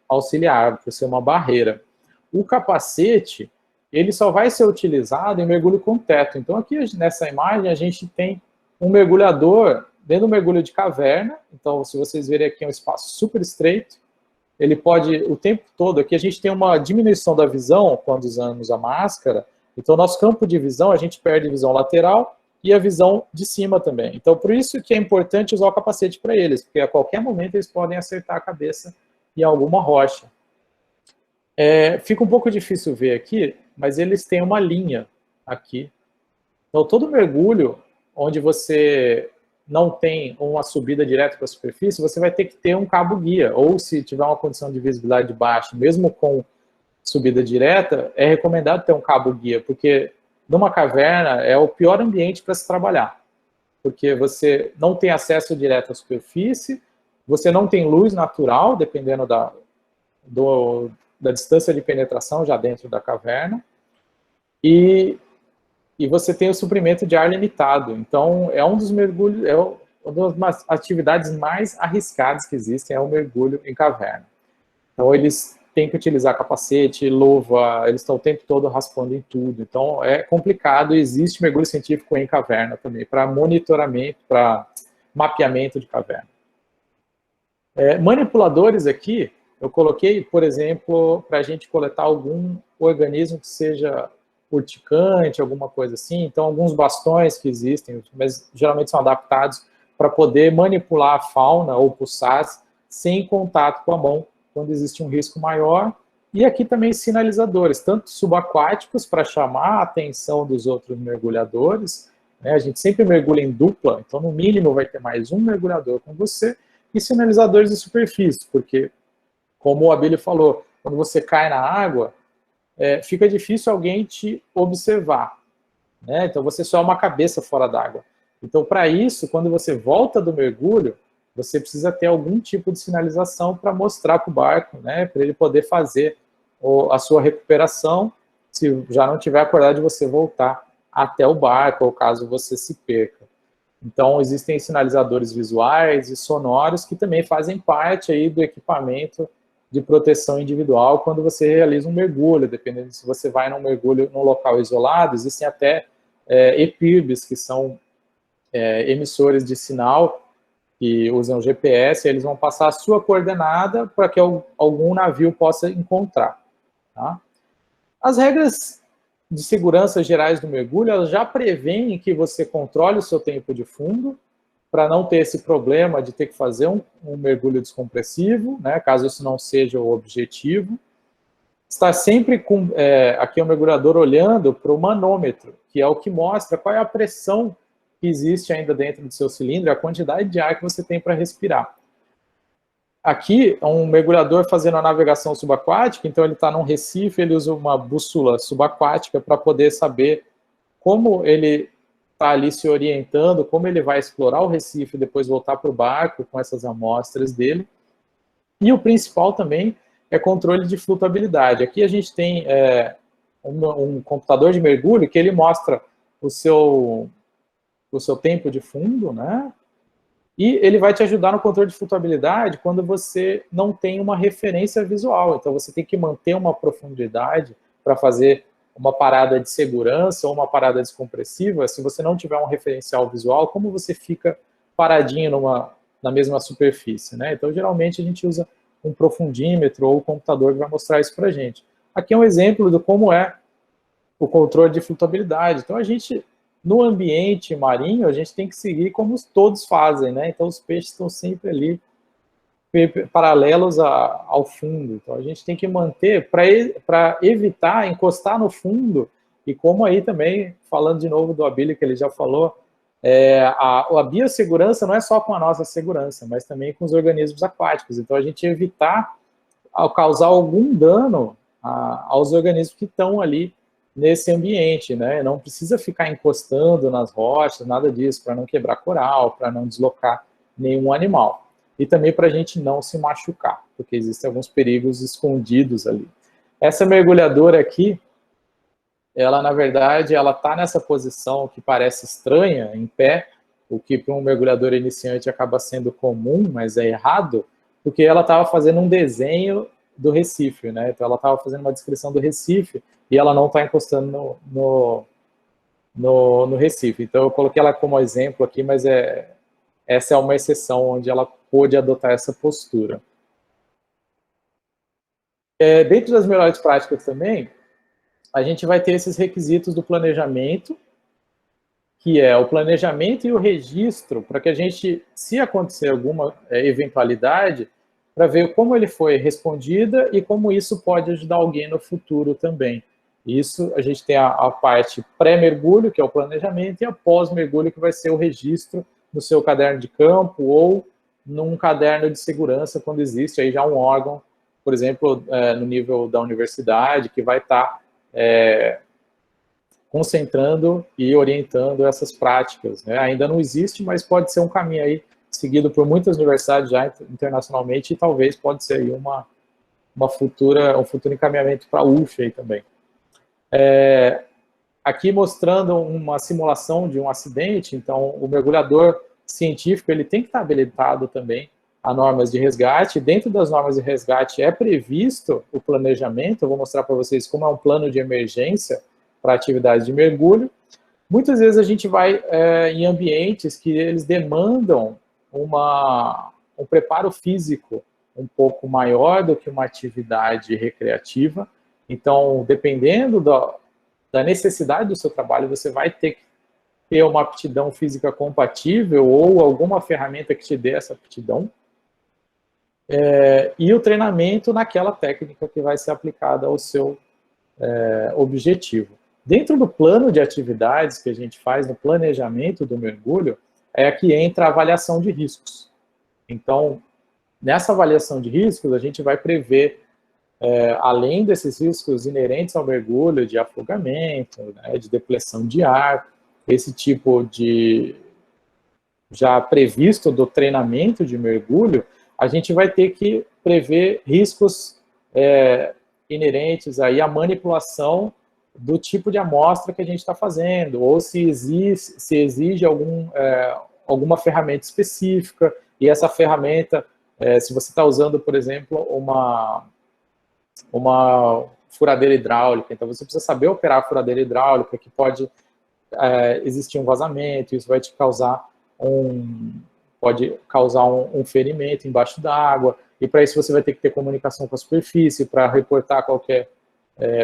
auxiliar, por ser uma barreira. O capacete, ele só vai ser utilizado em mergulho com teto. Então, aqui nessa imagem, a gente tem um mergulhador dentro do mergulho de caverna. Então, se vocês verem aqui, é um espaço super estreito. Ele pode, o tempo todo, aqui a gente tem uma diminuição da visão quando usamos a máscara. Então, nosso campo de visão, a gente perde a visão lateral e a visão de cima também. Então, por isso que é importante usar o capacete para eles, porque a qualquer momento eles podem acertar a cabeça em alguma rocha. Fica um pouco difícil ver aqui, mas eles têm uma linha aqui. Então, todo mergulho onde você não tem uma subida direto para a superfície, você vai ter que ter um cabo guia, ou se tiver uma condição de visibilidade baixa, mesmo com subida direta, é recomendado ter um cabo guia, porque numa caverna é o pior ambiente para se trabalhar, porque você não tem acesso direto à superfície, você não tem luz natural, dependendo da distância de penetração já dentro da caverna, e você tem o suprimento de ar limitado. Então, é um dos mergulhos, uma das atividades mais arriscadas que existem, é o mergulho em caverna. Então, eles têm que utilizar capacete, luva, eles estão o tempo todo raspando em tudo. Então, é complicado. Existe mergulho científico em caverna também, para monitoramento, para mapeamento de caverna. Manipuladores aqui, eu coloquei, por exemplo, para a gente coletar algum organismo que seja urticante, alguma coisa assim. Então, alguns bastões que existem, mas geralmente são adaptados para poder manipular a fauna ou pulsar sem contato com a mão, quando existe um risco maior. E aqui também sinalizadores, tanto subaquáticos para chamar a atenção dos outros mergulhadores, né? A gente sempre mergulha em dupla, então no mínimo vai ter mais um mergulhador com você, e sinalizadores de superfície, porque, como o Abílio falou, quando você cai na água, fica difícil alguém te observar, né? Então você só é uma cabeça fora d'água. Então, para isso, quando você volta do mergulho, você precisa ter algum tipo de sinalização para mostrar para o barco, né? Para ele poder fazer a sua recuperação, se já não tiver acordado de você voltar até o barco, ou caso você se perca. Então, existem sinalizadores visuais e sonoros que também fazem parte aí do equipamento de proteção individual quando você realiza um mergulho, dependendo se você vai num mergulho num local isolado, existem até EPIRBs, que são emissores de sinal que usam GPS, eles vão passar a sua coordenada para que algum navio possa encontrar. Tá? As regras de segurança gerais do mergulho, elas já prevêem que você controle o seu tempo de fundo, para não ter esse problema de ter que fazer um mergulho descompressivo, né, caso isso não seja o objetivo. Está sempre com aqui o mergulhador olhando para o manômetro, que é o que mostra qual é a pressão que existe ainda dentro do seu cilindro, a quantidade de ar que você tem para respirar. Aqui, um mergulhador fazendo a navegação subaquática, então ele está num recife, ele usa uma bússola subaquática para poder saber como ele está ali se orientando, como ele vai explorar o recife e depois voltar para o barco com essas amostras dele. E o principal também é controle de flutuabilidade. Aqui a gente tem um computador de mergulho que ele mostra o seu tempo de fundo, né? E ele vai te ajudar no controle de flutuabilidade quando você não tem uma referência visual. Então, você tem que manter uma profundidade para fazer uma parada de segurança ou uma parada descompressiva. Se você não tiver um referencial visual, como você fica paradinho na mesma superfície, né? Então, geralmente, a gente usa um profundímetro ou o computador que vai mostrar isso para a gente. Aqui é um exemplo de como é o controle de flutuabilidade. Então, a gente, no ambiente marinho, a gente tem que seguir como todos fazem, né? Então, os peixes estão sempre ali paralelos ao fundo. Então, a gente tem que manter para evitar encostar no fundo, e como aí também, falando de novo do Abílio, que ele já falou, a biossegurança não é só com a nossa segurança, mas também com os organismos aquáticos. Então, a gente evitar causar algum dano aos organismos que estão ali nesse ambiente, né? Não precisa ficar encostando nas rochas, nada disso, para não quebrar coral, para não deslocar nenhum animal. E também para a gente não se machucar, porque existem alguns perigos escondidos ali. Essa mergulhadora aqui, ela, na verdade, ela está nessa posição que parece estranha, em pé, o que para um mergulhador iniciante acaba sendo comum, mas é errado, porque ela estava fazendo um desenho do Recife, né? Então ela estava fazendo uma descrição do Recife e ela não está encostando no Recife. Então eu coloquei ela como exemplo aqui, mas essa é uma exceção onde ela pôde adotar essa postura. Dentro das melhores práticas também, a gente vai ter esses requisitos do planejamento, que é o planejamento e o registro, para que a gente, se acontecer alguma eventualidade, para ver como ele foi respondida e como isso pode ajudar alguém no futuro também. Isso, a gente tem a parte pré-mergulho, que é o planejamento, e a pós-mergulho, que vai ser o registro no seu caderno de campo ou num caderno de segurança, quando existe aí já um órgão, por exemplo, no nível da universidade, que vai estar concentrando e orientando essas práticas, né? Ainda não existe, mas pode ser um caminho aí seguido por muitas universidades já internacionalmente, e talvez pode ser aí um futuro encaminhamento para a UF aí também. Aqui mostrando uma simulação de um acidente. Então o mergulhador científico ele tem que estar habilitado também a normas de resgate. Dentro das normas de resgate é previsto o planejamento. Eu vou mostrar para vocês como é um plano de emergência para atividade de mergulho. Muitas vezes a gente vai em ambientes que eles demandam um preparo físico um pouco maior do que uma atividade recreativa. Então, dependendo da necessidade do seu trabalho, você vai ter que ter uma aptidão física compatível ou alguma ferramenta que te dê essa aptidão. E o treinamento naquela técnica que vai ser aplicada ao seu objetivo. Dentro do plano de atividades que a gente faz no planejamento do mergulho, é que entra a avaliação de riscos. Então, nessa avaliação de riscos, a gente vai prever, além desses riscos inerentes ao mergulho, de afogamento, né, de depressão de ar, esse tipo de já previsto do treinamento de mergulho, a gente vai ter que prever riscos inerentes aí à manipulação do tipo de amostra que a gente está fazendo, ou se exige alguma ferramenta específica, e essa ferramenta, se você está usando, por exemplo, uma furadeira hidráulica, então você precisa saber operar a furadeira hidráulica, que pode existir um vazamento, isso vai te causar pode causar um ferimento embaixo d'água, e para isso você vai ter que ter comunicação com a superfície, para reportar qualquer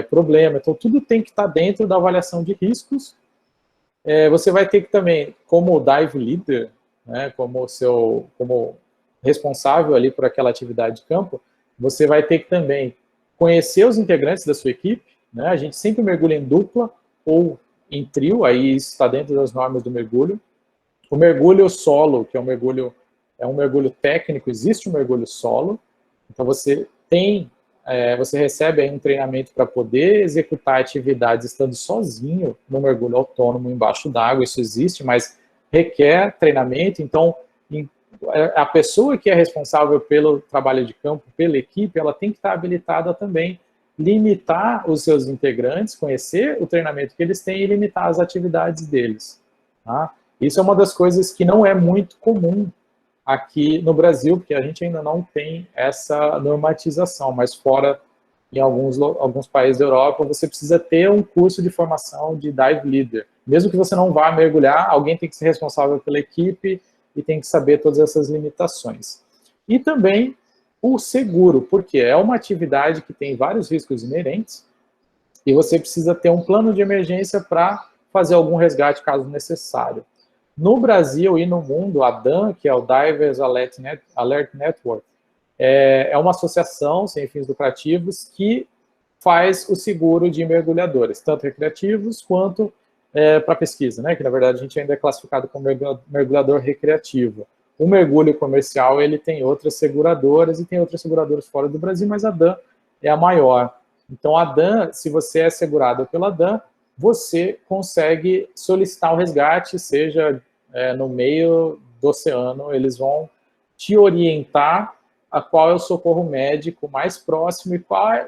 problema. Então, tudo tem que estar dentro da avaliação de riscos. Você vai ter que também, como dive leader, né, como responsável ali por aquela atividade de campo, você vai ter que também conhecer os integrantes da sua equipe, né? A gente sempre mergulha em dupla ou em trio, aí isso está dentro das normas do mergulho. O mergulho solo, que é um mergulho técnico, existe um mergulho solo, então você recebe aí um treinamento para poder executar atividades estando sozinho no mergulho autônomo embaixo d'água. Isso existe, mas requer treinamento. Então, a pessoa que é responsável pelo trabalho de campo, pela equipe, ela tem que estar habilitada também limitar os seus integrantes, conhecer o treinamento que eles têm e limitar as atividades deles. Tá? Isso é uma das coisas que não é muito comum aqui no Brasil, porque a gente ainda não tem essa normatização, mas fora, em alguns países da Europa, você precisa ter um curso de formação de dive leader. Mesmo que você não vá mergulhar, alguém tem que ser responsável pela equipe e tem que saber todas essas limitações. E também o seguro, porque é uma atividade que tem vários riscos inerentes e você precisa ter um plano de emergência para fazer algum resgate caso necessário. No Brasil e no mundo, a DAN, que é o Divers Alert Network, é uma associação sem fins lucrativos que faz o seguro de mergulhadores, tanto recreativos quanto para pesquisa, né? Que na verdade a gente ainda é classificado como mergulhador recreativo. O mergulho comercial, ele tem outras seguradoras e tem outras seguradoras fora do Brasil, mas a DAN é a maior. Então a DAN, se você é segurado pela DAN, você consegue solicitar um resgate, seja no meio do oceano, eles vão te orientar a qual é o socorro médico mais próximo e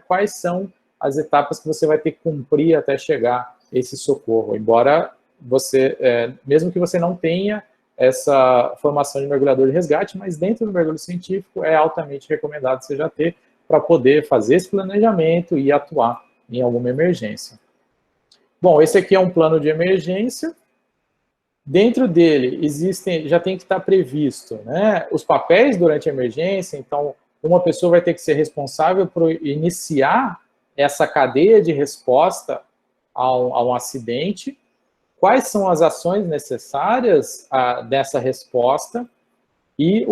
quais são as etapas que você vai ter que cumprir até chegar esse socorro. Embora você, mesmo que você não tenha essa formação de mergulhador de resgate, mas dentro do mergulho científico é altamente recomendado você já ter para poder fazer esse planejamento e atuar em alguma emergência. Bom, esse aqui é um plano de emergência. Dentro dele já tem que estar previsto, né, os papéis durante a emergência. Então, uma pessoa vai ter que ser responsável por iniciar essa cadeia de resposta a um acidente. Quais são as ações necessárias dessa resposta e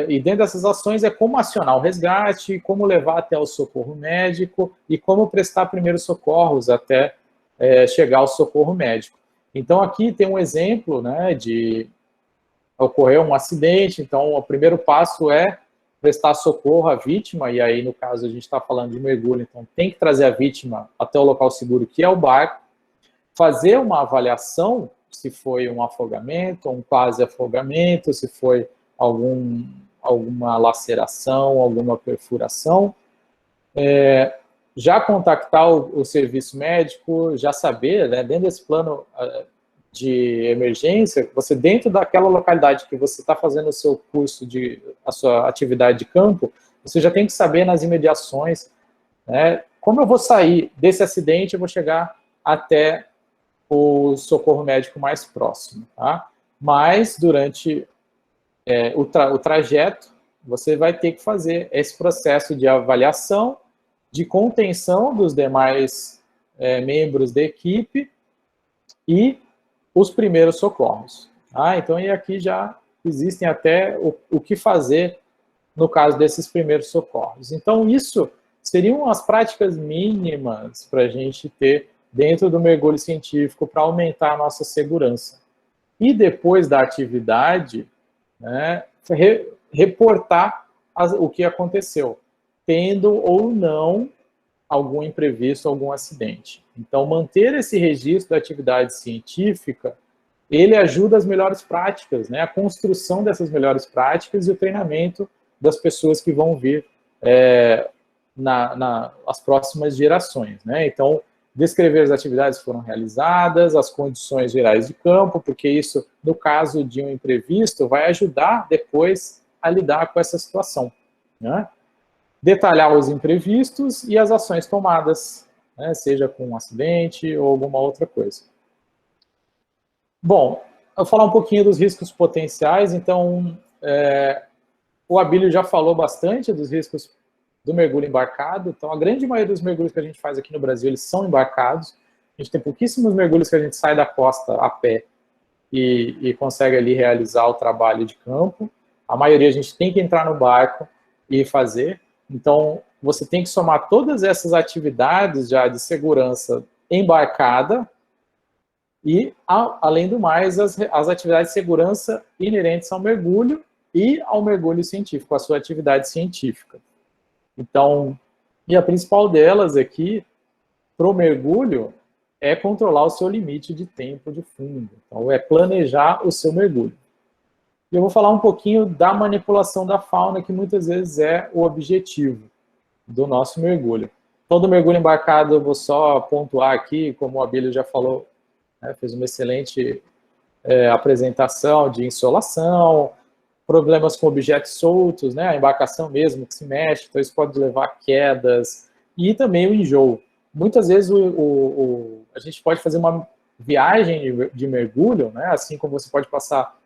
e dentro dessas ações é como acionar o resgate, como levar até o socorro médico e como prestar primeiros socorros até chegar ao socorro médico. Então aqui tem um exemplo, né, de ocorrer um acidente. Então o primeiro passo é prestar socorro à vítima, e aí no caso a gente está falando de mergulho, então tem que trazer a vítima até o local seguro, que é o barco, fazer uma avaliação se foi um afogamento, um quase afogamento, se foi alguma laceração, alguma perfuração, já contactar o serviço médico, já saber, né, dentro desse plano de emergência, você dentro daquela localidade que você está fazendo o seu curso, a sua atividade de campo, você já tem que saber nas imediações, né, como eu vou sair desse acidente, eu vou chegar até o socorro médico mais próximo, tá? Mas durante o trajeto, você vai ter que fazer esse processo de avaliação, de contenção dos demais membros da equipe e os primeiros socorros. Tá? Então, e aqui já existem até o que fazer no caso desses primeiros socorros. Então, isso seriam as práticas mínimas para a gente ter dentro do mergulho científico para aumentar a nossa segurança. E depois da atividade, né, reportar o que aconteceu, tendo ou não algum imprevisto, algum acidente. Então, manter esse registro da atividade científica, ele ajuda as melhores práticas, né, a construção dessas melhores práticas e o treinamento das pessoas que vão vir as próximas gerações, né? Então, descrever as atividades que foram realizadas, as condições gerais de campo, porque isso, no caso de um imprevisto, vai ajudar depois a lidar com essa situação, né? Detalhar os imprevistos e as ações tomadas, né, seja com um acidente ou alguma outra coisa. Bom, eu vou falar um pouquinho dos riscos potenciais. Então, o Abílio já falou bastante dos riscos do mergulho embarcado. Então, a grande maioria dos mergulhos que a gente faz aqui no Brasil, eles são embarcados. A gente tem pouquíssimos mergulhos que a gente sai da costa a pé e consegue ali realizar o trabalho de campo. A maioria a gente tem que entrar no barco e fazer. Então, você tem que somar todas essas atividades já de segurança embarcada e, além do mais, as atividades de segurança inerentes ao mergulho e ao mergulho científico, a sua atividade científica. Então, e a principal delas aqui, para o mergulho, é controlar o seu limite de tempo de fundo. Então, é planejar o seu mergulho. E eu vou falar um pouquinho da manipulação da fauna, que muitas vezes é o objetivo do nosso mergulho. Todo mergulho embarcado, eu vou só pontuar aqui, como o Abílio já falou, né, fez uma excelente apresentação de insolação, problemas com objetos soltos, né, a embarcação mesmo que se mexe, então isso pode levar a quedas, e também o enjoo. Muitas vezes a gente pode fazer uma viagem de mergulho, né, assim como você pode passar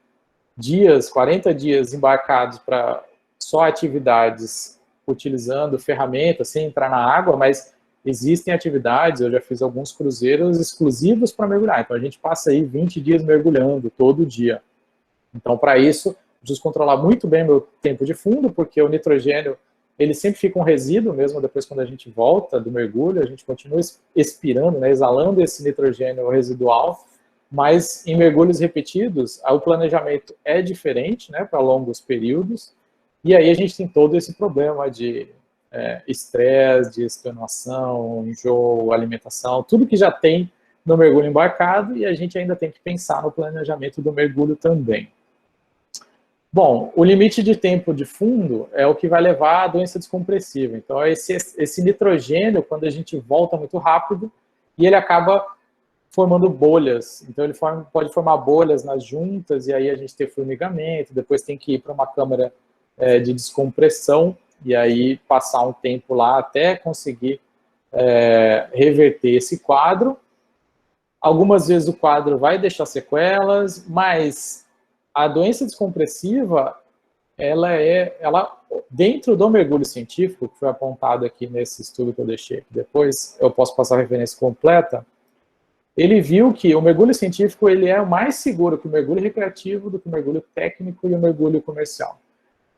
dias, 40 dias embarcados para só atividades utilizando ferramentas, sem entrar na água, mas existem atividades, eu já fiz alguns cruzeiros exclusivos para mergulhar, então a gente passa aí 20 dias mergulhando todo dia. Então, para isso, preciso controlar muito bem meu tempo de fundo, porque o nitrogênio, ele sempre fica um resíduo, mesmo depois quando a gente volta do mergulho, a gente continua expirando, né, exalando esse nitrogênio residual, mas em mergulhos repetidos, o planejamento é diferente, né, para longos períodos, e aí a gente tem todo esse problema de estresse, de extenuação, enjoo, alimentação, tudo que já tem no mergulho embarcado, e a gente ainda tem que pensar no planejamento do mergulho também. Bom, o limite de tempo de fundo é o que vai levar à doença descompressiva. Então, esse nitrogênio, quando a gente volta muito rápido, e ele acaba formando bolhas. Então, ele pode formar bolhas nas juntas, e aí a gente tem formigamento, depois tem que ir para uma câmara de descompressão, e aí passar um tempo lá até conseguir reverter esse quadro. Algumas vezes o quadro vai deixar sequelas, mas a doença descompressiva, ela dentro do mergulho científico, que foi apontado aqui nesse estudo que eu deixei aqui depois, eu posso passar a referência completa, ele viu que o mergulho científico ele é mais seguro que o mergulho recreativo, do que o mergulho técnico e o mergulho comercial.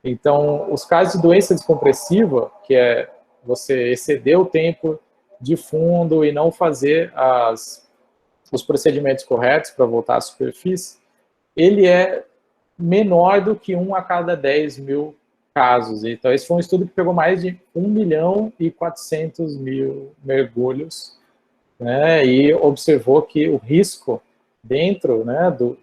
Então, os casos de doença descompressiva, que é você exceder o tempo de fundo e não fazer os procedimentos corretos para voltar à superfície, ele é menor do que 1 a cada 10 mil casos. Então, esse foi um estudo que pegou mais de 1.400.000 mergulhos, né, e observou que o risco dentro, né, do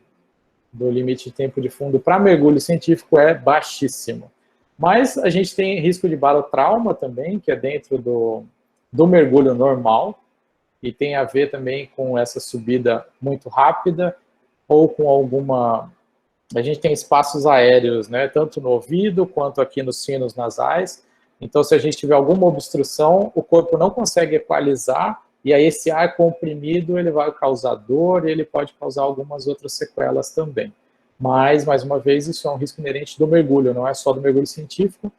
limite de tempo de fundo para mergulho científico é baixíssimo. Mas a gente tem risco de barotrauma também, que é dentro do mergulho normal, e tem a ver também com essa subida muito rápida, ou com alguma... A gente tem espaços aéreos, né, tanto no ouvido, quanto aqui nos sinos nasais. Então, se a gente tiver alguma obstrução, o corpo não consegue equalizar, e aí esse ar comprimido ele vai causar dor, e ele pode causar algumas outras sequelas também. Mas, mais uma vez, isso é um risco inerente do mergulho, não é só do mergulho científico.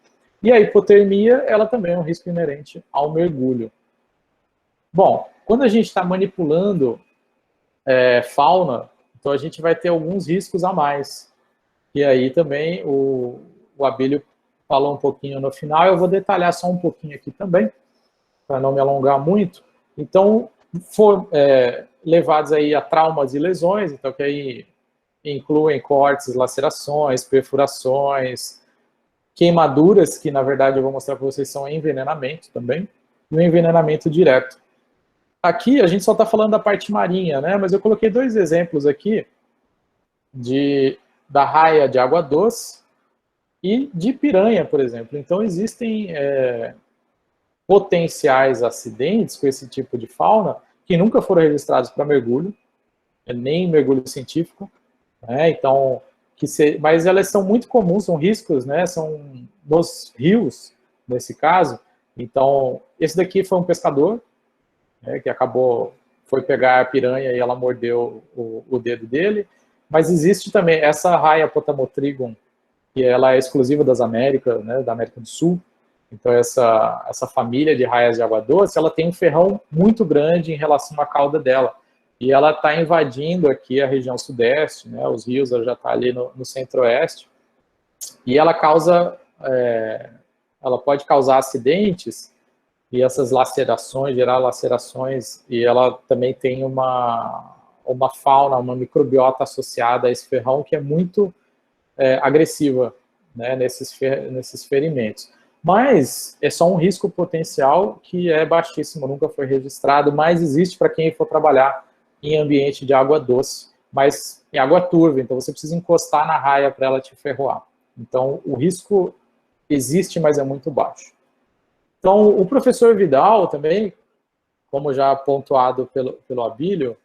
E a hipotermia, ela também é um risco inerente ao mergulho. Bom, quando a gente está manipulando fauna, então a gente vai ter alguns riscos a mais. E aí também o Abílio falou um pouquinho no final, eu vou detalhar só um pouquinho aqui também, para não me alongar muito. Então, levados aí a traumas e lesões, então que aí incluem cortes, lacerações, perfurações, queimaduras, que na verdade eu vou mostrar para vocês são envenenamento também, e o envenenamento direto. Aqui a gente só está falando da parte marinha, né? Mas eu coloquei 2 exemplos aqui da raia de água doce e de piranha, por exemplo. Então existem potenciais acidentes com esse tipo de fauna que nunca foram registrados para mergulho, nem mergulho científico, né? Então, mas elas são muito comuns, são riscos, né? São nos rios, nesse caso. Então, esse daqui foi um pescador, que foi pegar a piranha e ela mordeu o dedo dele, mas existe também essa raia Potamotrigon, que ela é exclusiva das Américas, né, da América do Sul. Então essa família de raias de água doce, ela tem um ferrão muito grande em relação à cauda dela, e ela está invadindo aqui a região sudeste, né, os rios, ela já está ali no centro-oeste, e ela pode causar acidentes, e essas lacerações, gerar lacerações, e ela também tem uma fauna, uma microbiota associada a esse ferrão que é muito agressiva, né, nesses ferimentos. Mas é só um risco potencial que é baixíssimo, nunca foi registrado, mas existe para quem for trabalhar em ambiente de água doce, mas em água turva, então você precisa encostar na raia para ela te ferroar. Então o risco existe, mas é muito baixo. Então, o professor Vidal também, como já pontuado pelo Abílio,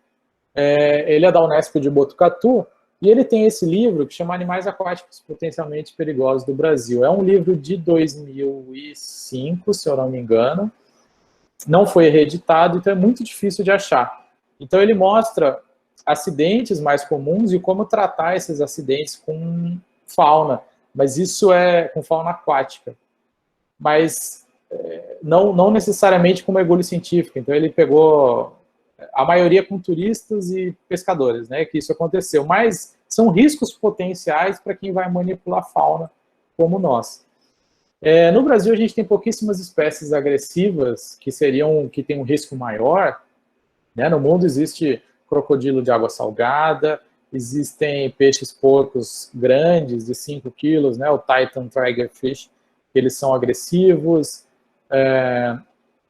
ele é da Unesp de Botucatu, e ele tem esse livro que chama Animais Aquáticos Potencialmente Perigosos do Brasil. É um livro de 2005, se eu não me engano, não foi reeditado, então é muito difícil de achar. Então ele mostra acidentes mais comuns e como tratar esses acidentes com fauna, mas isso é com fauna aquática. Mas não necessariamente com mergulho científico. Então ele pegou a maioria com turistas e pescadores, né, que isso aconteceu. Mas são riscos potenciais para quem vai manipular fauna como nós. No Brasil, a gente tem pouquíssimas espécies agressivas que têm um risco maior, né? No mundo existe crocodilo de água salgada, existem peixes porcos grandes, de 5 quilos, né? O Titan Triggerfish, eles são agressivos.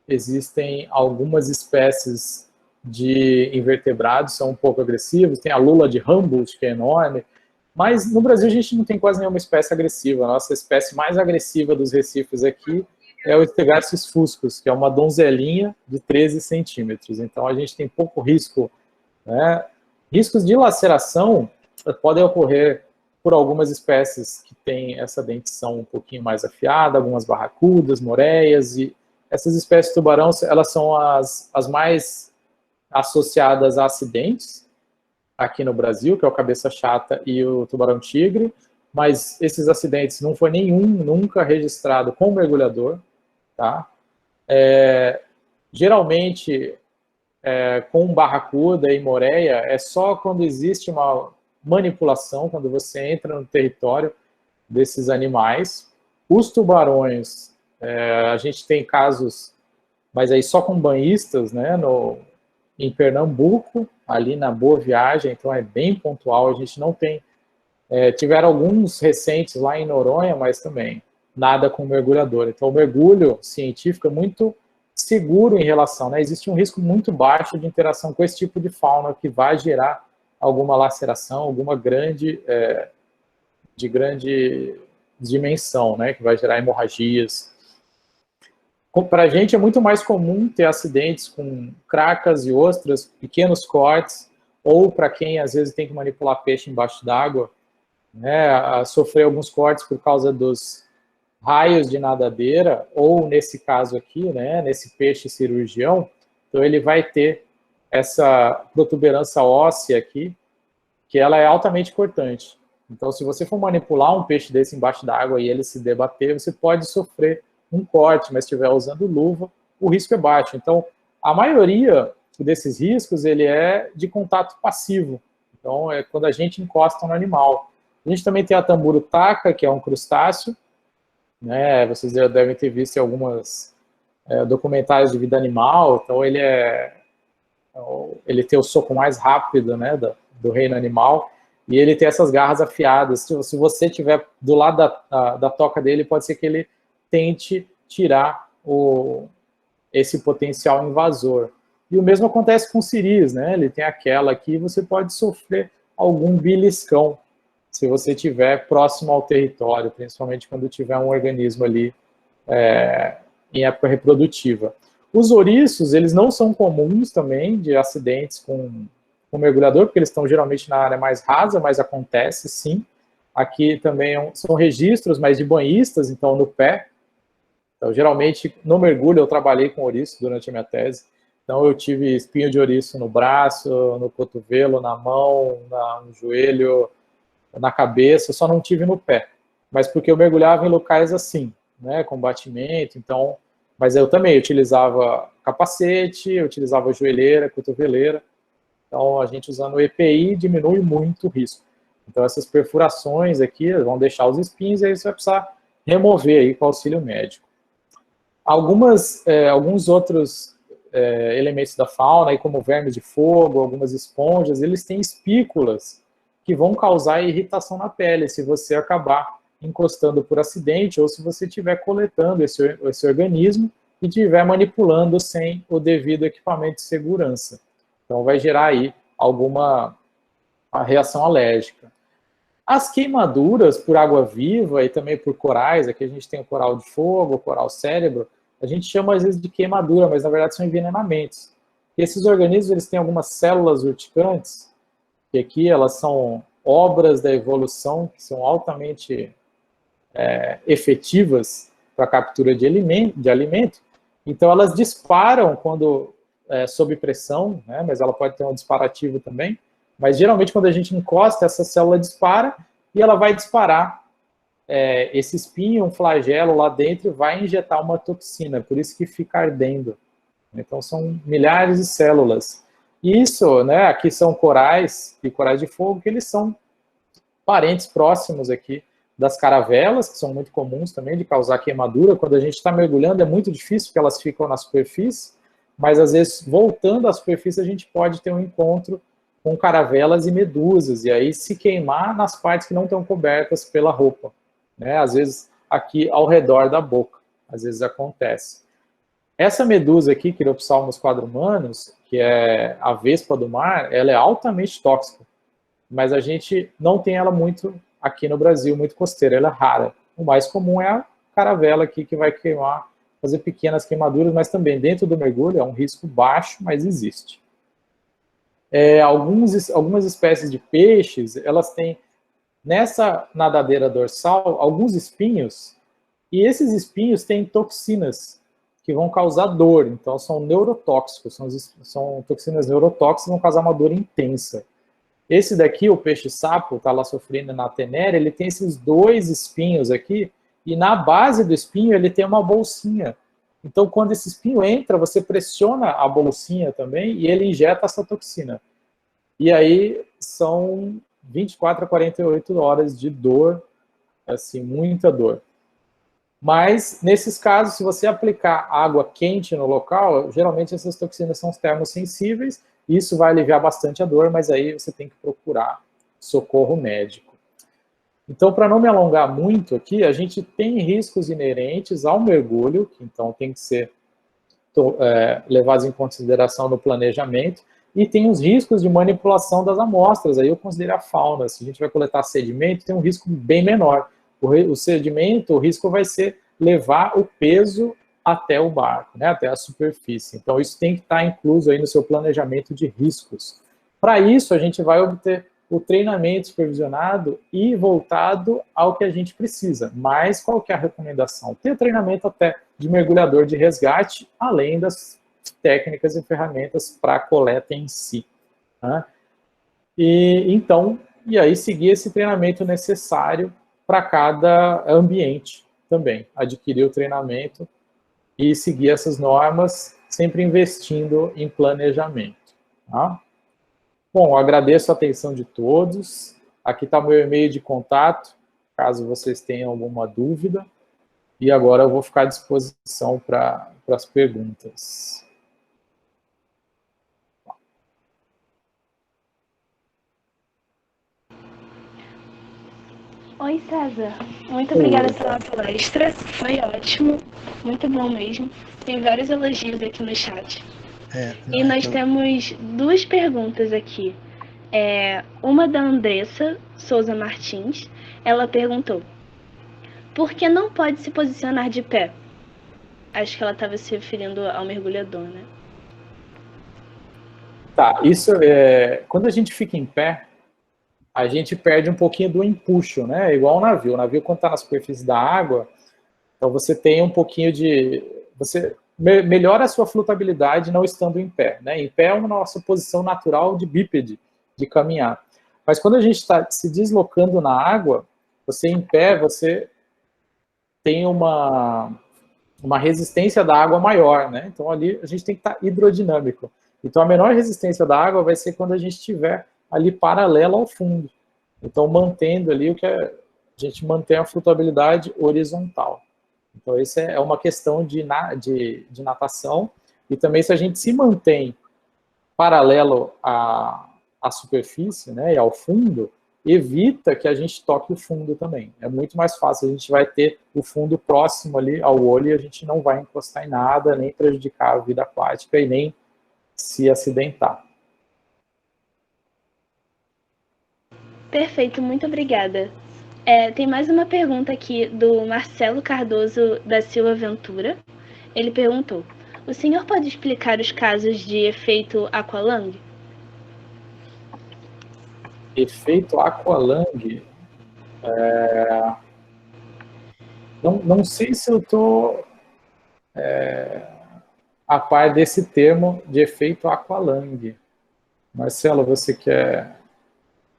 Existem algumas espécies de invertebrados, são um pouco agressivos. Tem a lula de Humboldt, que é enorme. Mas no Brasil a gente não tem quase nenhuma espécie agressiva. A nossa espécie mais agressiva dos recifes aqui é o Stegarcis fuscus, que é uma donzelinha de 13 centímetros. Então a gente tem pouco risco, né? Riscos de laceração podem ocorrer por algumas espécies que têm essa dentição um pouquinho mais afiada, algumas barracudas, moreias, e essas espécies de tubarão, elas são as mais associadas a acidentes aqui no Brasil, que é o cabeça chata e o tubarão-tigre, mas esses acidentes não foi nenhum nunca registrado com mergulhador, tá? Geralmente, com barracuda e moreia, é só quando existe uma manipulação, quando você entra no território desses animais. Os tubarões, a gente tem casos, mas aí só com banhistas, né, em Pernambuco, ali na Boa Viagem, então é bem pontual, a gente não tem... tiveram alguns recentes lá em Noronha, mas também nada com mergulhador. Então o mergulho científico é muito seguro em relação, né? Existe um risco muito baixo de interação com esse tipo de fauna que vai gerar alguma laceração, alguma de grande dimensão, né? Que vai gerar hemorragias. Para a gente é muito mais comum ter acidentes com cracas e ostras, pequenos cortes, ou para quem às vezes tem que manipular peixe embaixo d'água, né, sofrer alguns cortes por causa dos raios de nadadeira, ou nesse caso aqui, né, nesse peixe cirurgião, então ele vai ter essa protuberância óssea aqui, que ela é altamente cortante. Então, se você for manipular um peixe desse embaixo d'água e ele se debater, você pode sofrer um corte, mas estiver usando luva, o risco é baixo. Então, a maioria desses riscos, ele é de contato passivo. Então, é quando a gente encosta no animal. A gente também tem a tamburutaca, que é um crustáceo, né? Vocês já devem ter visto em algumas documentários de vida animal. Então, ele tem o soco mais rápido, né, do reino animal, e ele tem essas garras afiadas. Se você estiver do lado da toca dele, pode ser que ele tente tirar esse potencial invasor. E o mesmo acontece com o ciris, né? Ele tem aquela aqui, você pode sofrer algum beliscão se você estiver próximo ao território, principalmente quando tiver um organismo ali em época reprodutiva. Os ouriços, eles não são comuns também de acidentes com mergulhador, porque eles estão geralmente na área mais rasa, mas acontece sim. Aqui também são registros, mas de banhistas, então no pé. Então, geralmente, no mergulho, eu trabalhei com ouriço durante a minha tese. Então, eu tive espinho de ouriço no braço, no cotovelo, na mão, no joelho, na cabeça, só não tive no pé. Mas porque eu mergulhava em locais assim, né, com batimento, então... Mas eu também utilizava capacete, eu utilizava joelheira, cotoveleira. Então, a gente usando o EPI diminui muito o risco. Então, essas perfurações aqui vão deixar os espinhos e aí você vai precisar remover aí com auxílio médico. Alguns outros elementos da fauna, aí como vermes de fogo, algumas esponjas, eles têm espículas que vão causar irritação na pele se você acabar encostando por acidente ou se você estiver coletando esse organismo e estiver manipulando sem o devido equipamento de segurança. Então vai gerar aí alguma reação alérgica. As queimaduras por água viva e também por corais, aqui a gente tem o coral de fogo, o coral cérebro, a gente chama às vezes de queimadura, mas na verdade são envenenamentos. E esses organismos, eles têm algumas células urticantes, que aqui elas são obras da evolução, que são altamente efetivas para a captura de alimento. Então elas disparam quando sob pressão, né, mas ela pode ter um disparativo também, mas geralmente quando a gente encosta, essa célula dispara e ela vai disparar esse espinho, um flagelo lá dentro, vai injetar uma toxina, por isso que fica ardendo. Então são milhares de células. Isso, né, aqui são corais e corais de fogo, que eles são parentes próximos aqui das caravelas, que são muito comuns também de causar queimadura. Quando a gente está mergulhando é muito difícil, porque elas ficam na superfície, mas às vezes voltando à superfície a gente pode ter um encontro com caravelas e medusas, e aí se queimar nas partes que não estão cobertas pela roupa, né? Às vezes aqui ao redor da boca, às vezes acontece. Essa medusa aqui, Quiropsalmus quadrumanus, que é a vespa do mar, ela é altamente tóxica, mas a gente não tem ela muito aqui no Brasil, muito costeira, ela é rara. O mais comum é a caravela aqui, que vai queimar, fazer pequenas queimaduras, mas também dentro do mergulho é um risco baixo, mas existe. Algumas espécies de peixes, elas têm, nessa nadadeira dorsal, alguns espinhos, e esses espinhos têm toxinas que vão causar dor, então são neurotóxicos, são toxinas neurotóxicas que vão causar uma dor intensa. Esse daqui, o peixe-sapo, está lá sofrendo na tenéria, ele tem esses 2 espinhos aqui, e na base do espinho ele tem uma bolsinha. Então, quando esse espinho entra, você pressiona a bolsinha também e ele injeta essa toxina. E aí são 24 a 48 horas de dor, assim, muita dor. Mas, nesses casos, se você aplicar água quente no local, geralmente essas toxinas são termossensíveis, isso vai aliviar bastante a dor, mas aí você tem que procurar socorro médico. Então, para não me alongar muito aqui, a gente tem riscos inerentes ao mergulho, que então tem que ser levados em consideração no planejamento, e tem os riscos de manipulação das amostras, aí eu considero a fauna. Se a gente vai coletar sedimento, tem um risco bem menor. O sedimento, o risco vai ser levar o peso até o barco, né, até a superfície. Então, isso tem que estar incluso aí no seu planejamento de riscos. Para isso, a gente vai obter o treinamento supervisionado e voltado ao que a gente precisa. Mas qual que é a recomendação? Ter treinamento até de mergulhador de resgate, além das técnicas e ferramentas para a coleta em si. Né? E aí seguir esse treinamento necessário para cada ambiente também. Adquirir o treinamento e seguir essas normas, sempre investindo em planejamento. Tá? Bom, agradeço a atenção de todos. Aqui está o meu e-mail de contato, caso vocês tenham alguma dúvida. E agora eu vou ficar à disposição para as perguntas. Oi, César. Muito obrigada pela palestra. Foi ótimo. Muito bom mesmo. Tem vários elogios aqui no chat. E nós temos 2 perguntas aqui. Uma da Andressa Souza Martins. Ela perguntou: por que não pode se posicionar de pé? Acho que ela estava se referindo ao mergulhador, né? Tá, isso quando a gente fica em pé, a gente perde um pouquinho do empuxo, né? Igual o navio. O navio, quando está na superfície da água, então você tem um pouquinho de... Você melhora a sua flutuabilidade não estando em pé, né? Em pé é uma nossa posição natural de bípede, de caminhar. Mas quando a gente está se deslocando na água, você em pé, você tem uma resistência da água maior, né? Então ali a gente tem que estar hidrodinâmico. Então a menor resistência da água vai ser quando a gente estiver ali paralelo ao fundo. Então mantendo ali a gente mantém a flutuabilidade horizontal. Então essa é uma questão de natação, e também se a gente se mantém paralelo à superfície, né, e ao fundo, evita que a gente toque o fundo também. É muito mais fácil, a gente vai ter o fundo próximo ali ao olho e a gente não vai encostar em nada, nem prejudicar a vida aquática e nem se acidentar. Perfeito, muito obrigada. Tem mais uma pergunta aqui do Marcelo Cardoso da Silva Ventura. Ele perguntou: o senhor pode explicar os casos de efeito aqualung? Efeito aqualung? Não sei se eu estou a par desse termo de efeito aqualung. Marcelo, você quer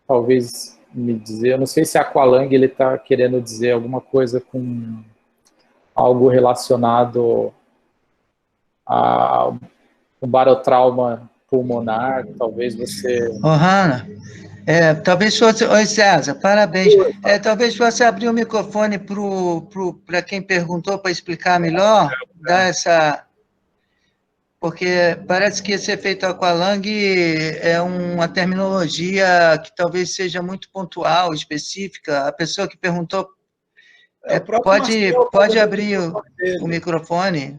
talvez me dizer? Eu não sei se aqualung ele está querendo dizer alguma coisa com algo relacionado a um barotrauma pulmonar. Talvez você... Hanna, talvez fosse... Oi, César, parabéns. Talvez fosse abrir o microfone para quem perguntou, para explicar melhor, dar essa... Porque parece que esse efeito aqualung é uma terminologia que talvez seja muito pontual, específica. A pessoa que perguntou pode abrir o microfone.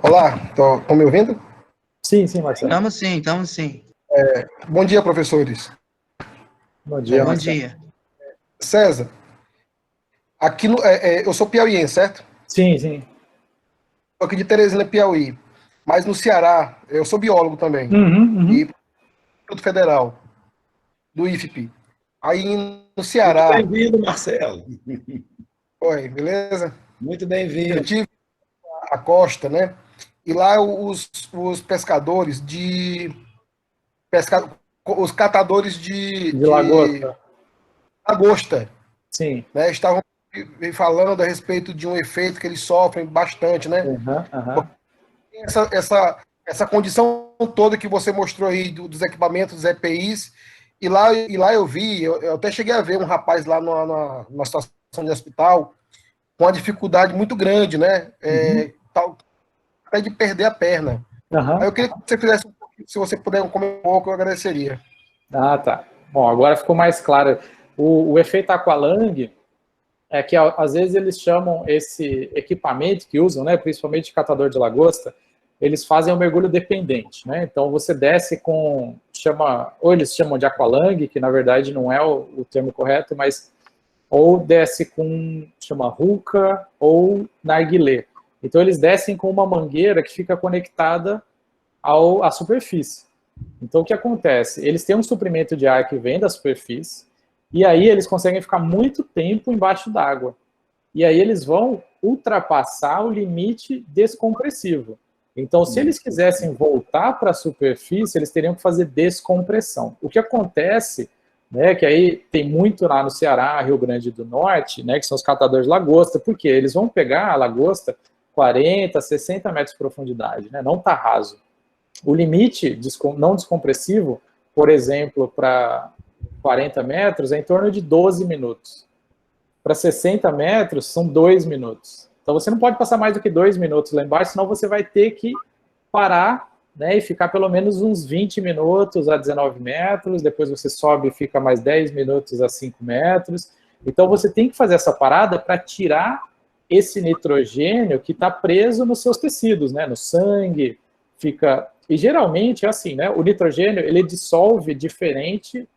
Olá, estão me ouvindo? Sim, Marcelo. Estamos sim. Bom dia, professores. Bom dia, Bom Marcelo. dia. César, aqui eu sou piauiense, certo? Sim. Estou aqui de Teresina, Piauí. Mas no Ceará, eu sou biólogo também. E Instituto Federal, do IFP. Aí no Ceará... Muito bem-vindo, Marcelo. Oi, beleza? Muito bem-vindo. Eu tive a costa, né? E lá os pescadores os catadores de lagosta, sim, né? Estavam falando a respeito de um efeito que eles sofrem bastante, né? Essa condição toda que você mostrou aí dos equipamentos, dos EPIs, e lá eu vi, eu até cheguei a ver um rapaz lá numa situação de hospital com uma dificuldade muito grande, né? Até de perder a perna. Aí eu queria que você fizesse um pouquinho, se você puder comentar um pouco, eu agradeceria. Tá. Bom, agora ficou mais claro. O efeito aqualung é que, às vezes, eles chamam esse equipamento que usam, né, principalmente catador de lagosta, eles fazem um mergulho dependente, né? Então, você desce com... ou eles chamam de aqualung, que, na verdade, não é o termo correto, mas... ou desce com... chama hookah ou narguilé. Então, eles descem com uma mangueira que fica conectada à superfície. Então, o que acontece? Eles têm um suprimento de ar que vem da superfície, e aí eles conseguem ficar muito tempo embaixo d'água. E aí eles vão ultrapassar o limite descompressivo. Então, se eles quisessem voltar para a superfície, eles teriam que fazer descompressão. O que acontece, né, que aí tem muito lá no Ceará, Rio Grande do Norte, né, que são os catadores de lagosta, porque eles vão pegar a lagosta 40, 60 metros de profundidade, né, não está raso. O limite não descompressivo, por exemplo, para 40 metros, é em torno de 12 minutos. Para 60 metros, são 2 minutos. Então, você não pode passar mais do que 2 minutos lá embaixo, senão você vai ter que parar, né, e ficar pelo menos uns 20 minutos a 19 metros, depois você sobe e fica mais 10 minutos a 5 metros. Então, você tem que fazer essa parada para tirar esse nitrogênio que está preso nos seus tecidos, né, no sangue, fica... E geralmente é assim, né, o nitrogênio, ele dissolve diferente,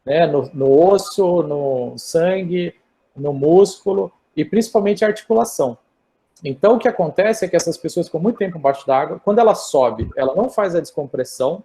né, no osso, no sangue, no músculo e principalmente a articulação. Então, o que acontece é que essas pessoas ficam muito tempo embaixo d'água, quando ela sobe, ela não faz a descompressão,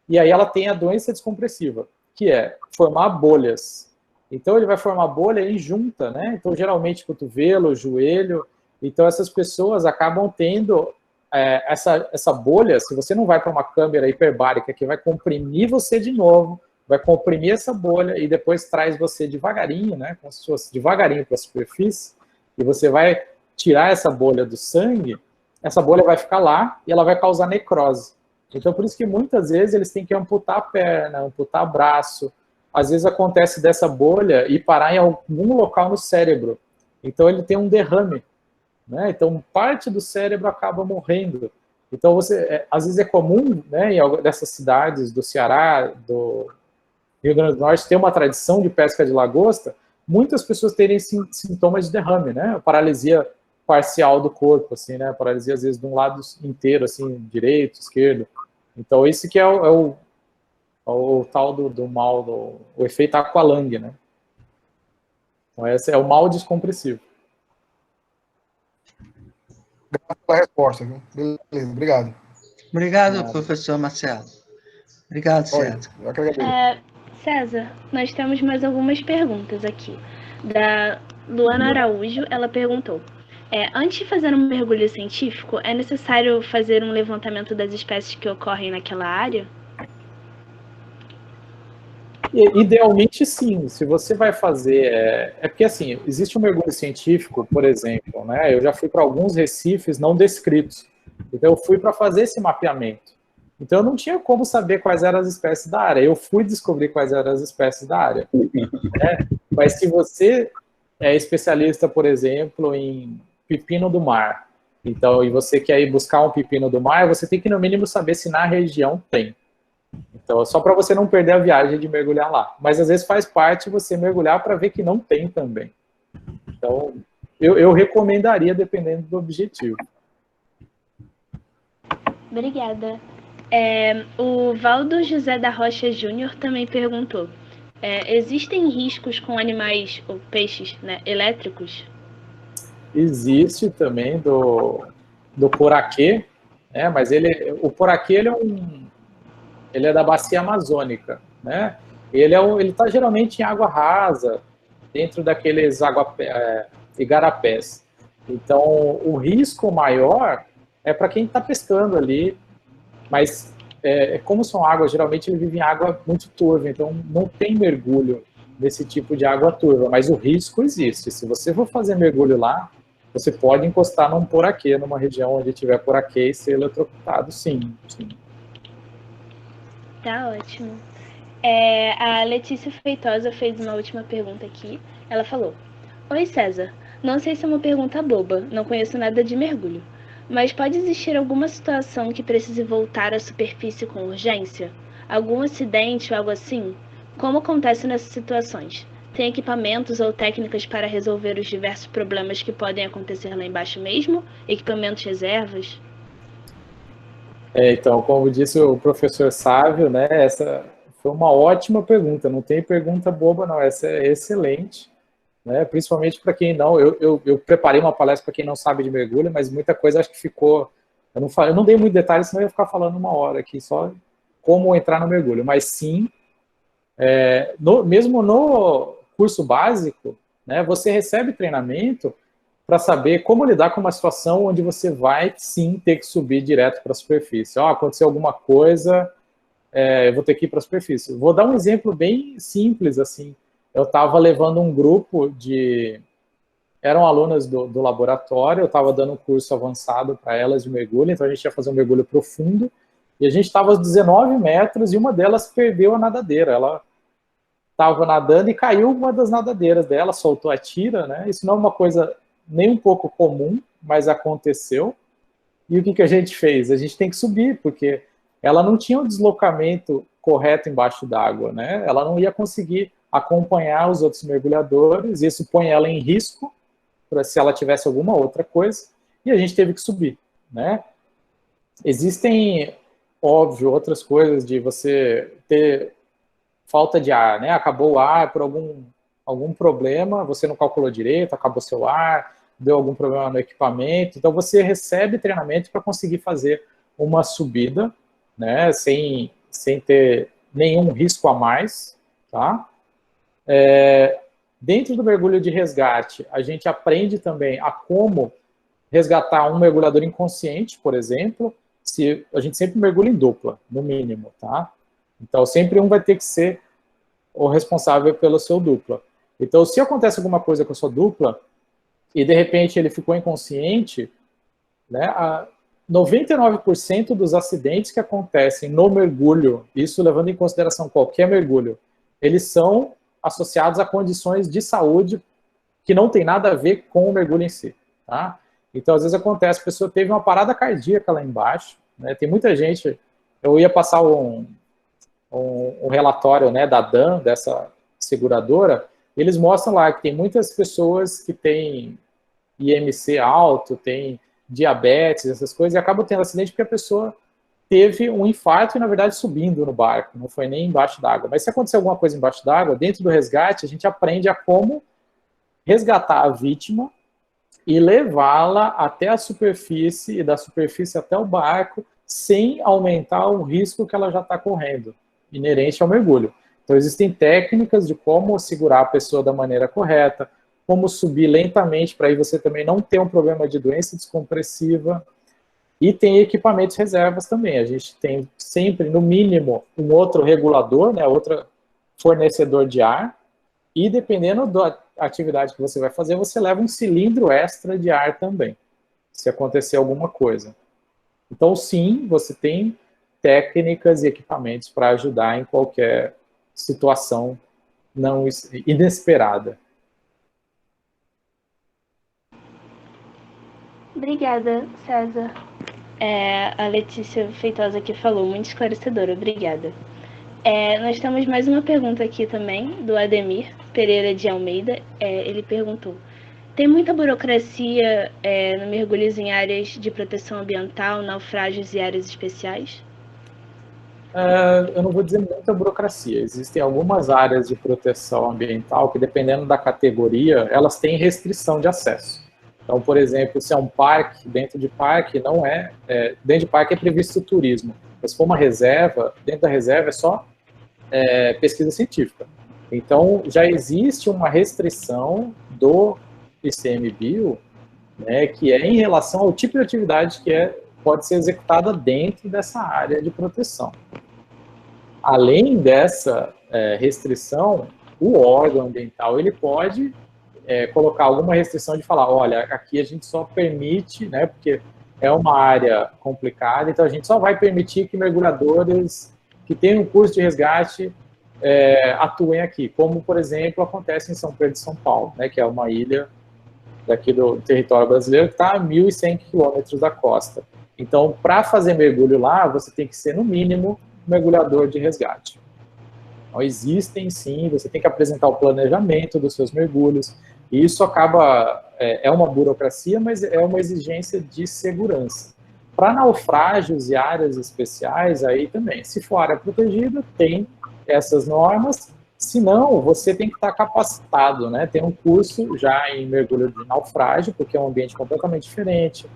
e aí ela tem a doença descompressiva, que é formar bolhas. Então, ele vai formar bolha e junta, né? Então, geralmente, cotovelo, joelho. Então, essas pessoas acabam tendo essa bolha, se você não vai para uma câmera hiperbárica que vai comprimir você de novo, vai comprimir essa bolha e depois traz você devagarinho, né? Como se fosse devagarinho para a superfície, e você vai tirar essa bolha do sangue, essa bolha vai ficar lá e ela vai causar necrose. Então, por isso que muitas vezes eles têm que amputar a perna, amputar o braço. Às vezes acontece dessa bolha e parar em algum local no cérebro. Então, ele tem um derrame, né? Então, parte do cérebro acaba morrendo. Então, às vezes é comum, né, em dessas cidades do Ceará, do Rio Grande do Norte, ter uma tradição de pesca de lagosta, muitas pessoas terem sintomas de derrame, né? Paralisia parcial do corpo, assim, né? Paralisia, às vezes, de um lado inteiro, assim, direito, esquerdo. Então, esse que é o tal do mal, o efeito aqualung, né? Então, esse é o mal descompressivo. Obrigado pela resposta, viu? Beleza, obrigado. Obrigado, professor Marcelo. Obrigado, César. Eu que agradeço. César, nós temos mais algumas perguntas aqui. Da Luana Araújo, ela perguntou: antes de fazer um mergulho científico, é necessário fazer um levantamento das espécies que ocorrem naquela área? Idealmente, sim. Se você vai fazer... É porque, assim, existe um mergulho científico, por exemplo, né? Eu já fui para alguns recifes não descritos. Então, eu fui para fazer esse mapeamento. Então, eu não tinha como saber quais eram as espécies da área. Eu fui descobrir quais eram as espécies da área. Né? Mas se você é especialista, por exemplo, em pepino do mar, então, e você quer ir buscar um pepino do mar, você tem que, no mínimo, saber se na região tem. Então, só para você não perder a viagem de mergulhar lá. Mas, às vezes, faz parte você mergulhar para ver que não tem também. Então, eu recomendaria, dependendo do objetivo. Obrigada. O Valdo José da Rocha Júnior também perguntou: existem riscos com animais ou peixes, né, elétricos? Existe também do poraquê, né? Mas o poraquê ele é da bacia amazônica, né? Ele está geralmente em água rasa, dentro daqueles igarapés. Então, o risco maior é para quem está pescando ali, mas como são águas, geralmente ele vive em água muito turva, então não tem mergulho nesse tipo de água turva, mas o risco existe. Se você for fazer mergulho lá, você pode encostar num poraquê, numa região onde tiver poraquê e ser eletrocutado, sim. Tá ótimo. A Letícia Feitosa fez uma última pergunta aqui. Ela falou: oi, César. Não sei se é uma pergunta boba, não conheço nada de mergulho, mas pode existir alguma situação que precise voltar à superfície com urgência? Algum acidente ou algo assim? Como acontece nessas situações? Tem equipamentos ou técnicas para resolver os diversos problemas que podem acontecer lá embaixo mesmo? Equipamentos reservas? Então, como disse o professor Sávio, né, essa foi uma ótima pergunta, não tem pergunta boba não, essa é excelente, né, principalmente para quem não, eu preparei uma palestra para quem não sabe de mergulho, mas muita coisa acho que ficou, eu não dei muito detalhe, senão eu ia ficar falando uma hora aqui, só como entrar no mergulho, mas sim, mesmo no curso básico, né, você recebe treinamento para saber como lidar com uma situação onde você vai, sim, ter que subir direto para a superfície. Aconteceu alguma coisa, eu vou ter que ir para a superfície. Vou dar um exemplo bem simples, assim. Eu estava levando um grupo eram alunas do laboratório, eu estava dando um curso avançado para elas de mergulho, então a gente ia fazer um mergulho profundo, e a gente estava aos 19 metros, e uma delas perdeu a nadadeira. Ela estava nadando e caiu uma das nadadeiras dela, soltou a tira, né? Isso não é uma coisa nem um pouco comum, mas aconteceu. E o que a gente fez? A gente tem que subir, porque ela não tinha um deslocamento correto embaixo d'água, né? Ela não ia conseguir acompanhar os outros mergulhadores, isso põe ela em risco, se ela tivesse alguma outra coisa, e a gente teve que subir, né? Existem, óbvio, outras coisas de você ter falta de ar, né? Acabou o ar por algum problema, você não calculou direito, acabou seu ar, deu algum problema no equipamento, então você recebe treinamento para conseguir fazer uma subida, né, sem ter nenhum risco a mais, tá? Dentro do mergulho de resgate, a gente aprende também a como resgatar um mergulhador inconsciente, por exemplo, se a gente sempre mergulha em dupla, no mínimo, tá? Então, sempre um vai ter que ser o responsável pelo seu dupla. Então, se acontece alguma coisa com a sua dupla, e de repente ele ficou inconsciente, né, 99% dos acidentes que acontecem no mergulho, isso levando em consideração qualquer mergulho, eles são associados a condições de saúde que não tem nada a ver com o mergulho em si, tá? Então, às vezes acontece, a pessoa teve uma parada cardíaca lá embaixo, né, tem muita gente, eu ia passar um relatório, né, da DAN, dessa seguradora, eles mostram lá que tem muitas pessoas que têm IMC alto, tem diabetes, essas coisas, e acabam tendo acidente porque a pessoa teve um infarto e, na verdade, subindo no barco, não foi nem embaixo d'água. Mas se acontecer alguma coisa embaixo d'água, dentro do resgate, a gente aprende a como resgatar a vítima e levá-la até a superfície, e da superfície até o barco, sem aumentar o risco que ela já está correndo, inerente ao mergulho. Então, existem técnicas de como segurar a pessoa da maneira correta, como subir lentamente, para aí você também não ter um problema de doença descompressiva. E tem equipamentos reservas também. A gente tem sempre, no mínimo, um outro regulador, né, outro fornecedor de ar, e dependendo da atividade que você vai fazer, você leva um cilindro extra de ar também, se acontecer alguma coisa. Então, sim, você tem técnicas e equipamentos para ajudar em qualquer situação não inesperada. Obrigada, César. A Letícia Feitosa que falou, muito esclarecedora, obrigada. Nós temos mais uma pergunta aqui também, do Ademir Pereira de Almeida. Ele perguntou: tem muita burocracia no mergulhos em áreas de proteção ambiental, naufrágios e áreas especiais? Eu não vou dizer muita burocracia. Existem algumas áreas de proteção ambiental que, dependendo da categoria, elas têm restrição de acesso. Então, por exemplo, se é um parque, dentro de parque não dentro de parque é previsto turismo. Mas se for uma reserva, dentro da reserva é só pesquisa científica. Então, já existe uma restrição do ICMBio, né, que é em relação ao tipo de atividade que pode ser executada dentro dessa área de proteção. Além dessa restrição, o órgão ambiental ele pode colocar alguma restrição de falar, olha, aqui a gente só permite, né, porque é uma área complicada, então a gente só vai permitir que mergulhadores que tenham um curso de resgate atuem aqui, como, por exemplo, acontece em São Pedro de São Paulo, né, que é uma ilha daqui do território brasileiro que está a 1.100 quilômetros da costa. Então, para fazer mergulho lá, você tem que ser, no mínimo, mergulhador de resgate. Então, existem, sim, você tem que apresentar o planejamento dos seus mergulhos, e isso acaba, é uma burocracia, mas é uma exigência de segurança. Para naufrágios e áreas especiais, aí também, se for área protegida, tem essas normas, se não, você tem que estar capacitado, né? Tem um curso já em mergulho de naufrágio, porque é um ambiente completamente diferente,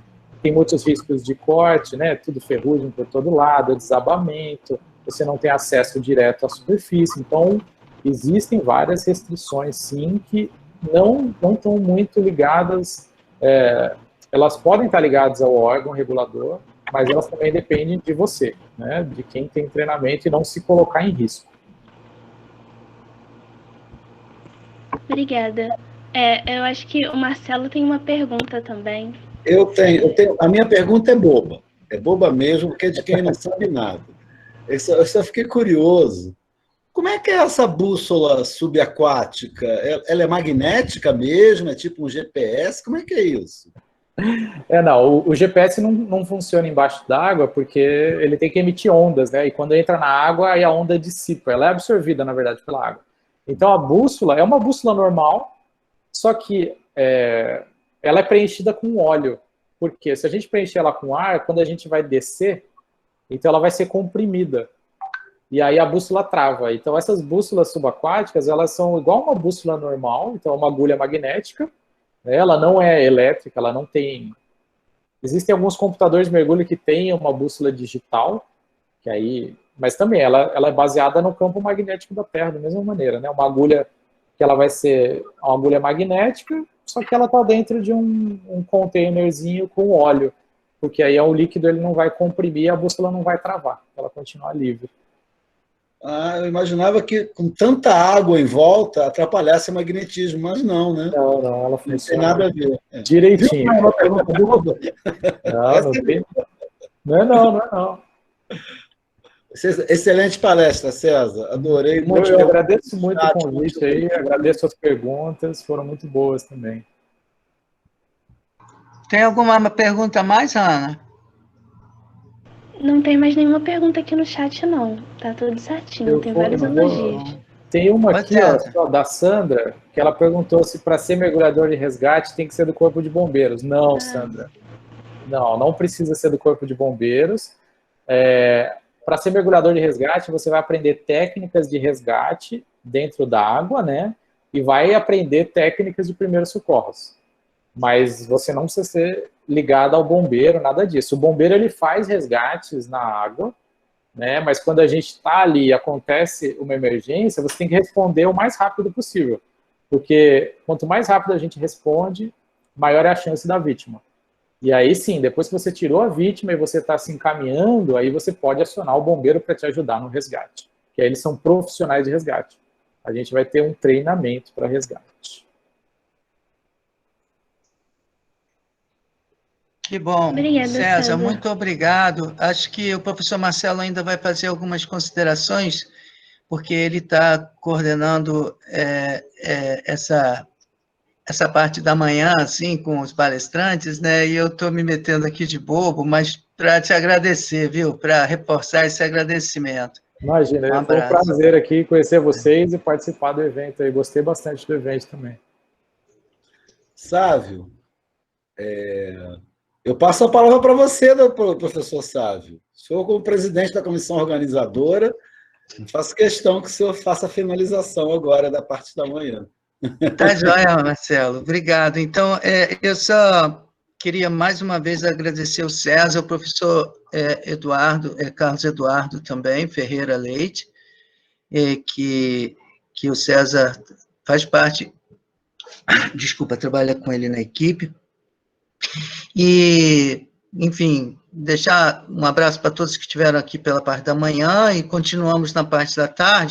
tem muitos riscos de corte, né? Tudo ferrugem por todo lado, desabamento, você não tem acesso direto à superfície, então existem várias restrições, sim, que não estão muito ligadas, elas podem estar ligadas ao órgão regulador, mas elas também dependem de você, né? De quem tem treinamento e não se colocar em risco. Obrigada. Eu acho que o Marcelo tem uma pergunta também. Eu tenho. A minha pergunta é boba. É boba mesmo, porque é de quem não sabe nada. Eu só fiquei curioso. Como é que é essa bússola subaquática? Ela é magnética mesmo? É tipo um GPS? Como é que é isso? Não, o GPS não funciona embaixo d'água porque ele tem que emitir ondas, né? E quando entra na água, aí a onda dissipa. Ela é absorvida, na verdade, pela água. Então, a bússola é uma bússola normal, só que ela é preenchida com óleo. Porque se a gente preencher ela com ar, quando a gente vai descer, então ela vai ser comprimida. E aí a bússola trava. Então, essas bússolas subaquáticas, elas são igual uma bússola normal, então é uma agulha magnética, né? Ela não é elétrica, ela não tem... Existem alguns computadores de mergulho que têm uma bússola digital, que aí... Mas também ela é baseada no campo magnético da Terra, da mesma maneira, né? Uma agulha que ela vai ser uma agulha magnética, só que ela está dentro de um containerzinho com óleo, porque aí o líquido ele não vai comprimir e a bússola não vai travar, ela continua livre. Eu imaginava que com tanta água em volta atrapalhasse o magnetismo, mas não, né? Não, ela funciona. Não tem nada a ver. Direitinho. Não é uma pergunta boba? Não tem. Não. Excelente palestra, César. Adorei. Eu agradeço muito o convite aí, agradeço as perguntas, foram muito boas também. Tem alguma pergunta a mais, Ana? Não tem mais nenhuma pergunta aqui no chat, não. Tá tudo certinho, tem vários elogios. Tem uma aqui, ó, da Sandra, que ela perguntou se para ser mergulhador de resgate tem que ser do Corpo de Bombeiros. Não, Sandra. Não precisa ser do Corpo de Bombeiros. Para ser mergulhador de resgate, você vai aprender técnicas de resgate dentro da água, né? e vai aprender técnicas de primeiros socorros. Mas você não precisa ser ligado ao bombeiro, nada disso. O bombeiro ele faz resgates na água, né? Mas quando a gente está ali e acontece uma emergência, você tem que responder o mais rápido possível. Porque quanto mais rápido a gente responde, maior é a chance da vítima. E aí sim, depois que você tirou a vítima e você está se encaminhando, aí você pode acionar o bombeiro para te ajudar no resgate. Que aí eles são profissionais de resgate. A gente vai ter um treinamento para resgate. Que bom. Obrigada, César. Muito obrigado. Acho que o professor Marcelo ainda vai fazer algumas considerações, porque ele está coordenando essa parte da manhã, assim, com os palestrantes, né? E eu estou me metendo aqui de bobo, mas para te agradecer, viu? Para reforçar esse agradecimento. Imagina, foi um prazer aqui conhecer vocês e participar do evento aí. Gostei bastante do evento também. Sávio, eu passo a palavra para você, professor Sávio. O senhor, como presidente da comissão organizadora, faço questão que o senhor faça a finalização agora da parte da manhã. Tá joia, Marcelo. Obrigado. Então, eu só queria mais uma vez agradecer o César, o professor Carlos Eduardo também, Ferreira Leite, que o César faz parte, trabalha com ele na equipe. E, enfim, deixar um abraço para todos que estiveram aqui pela parte da manhã e continuamos na parte da tarde.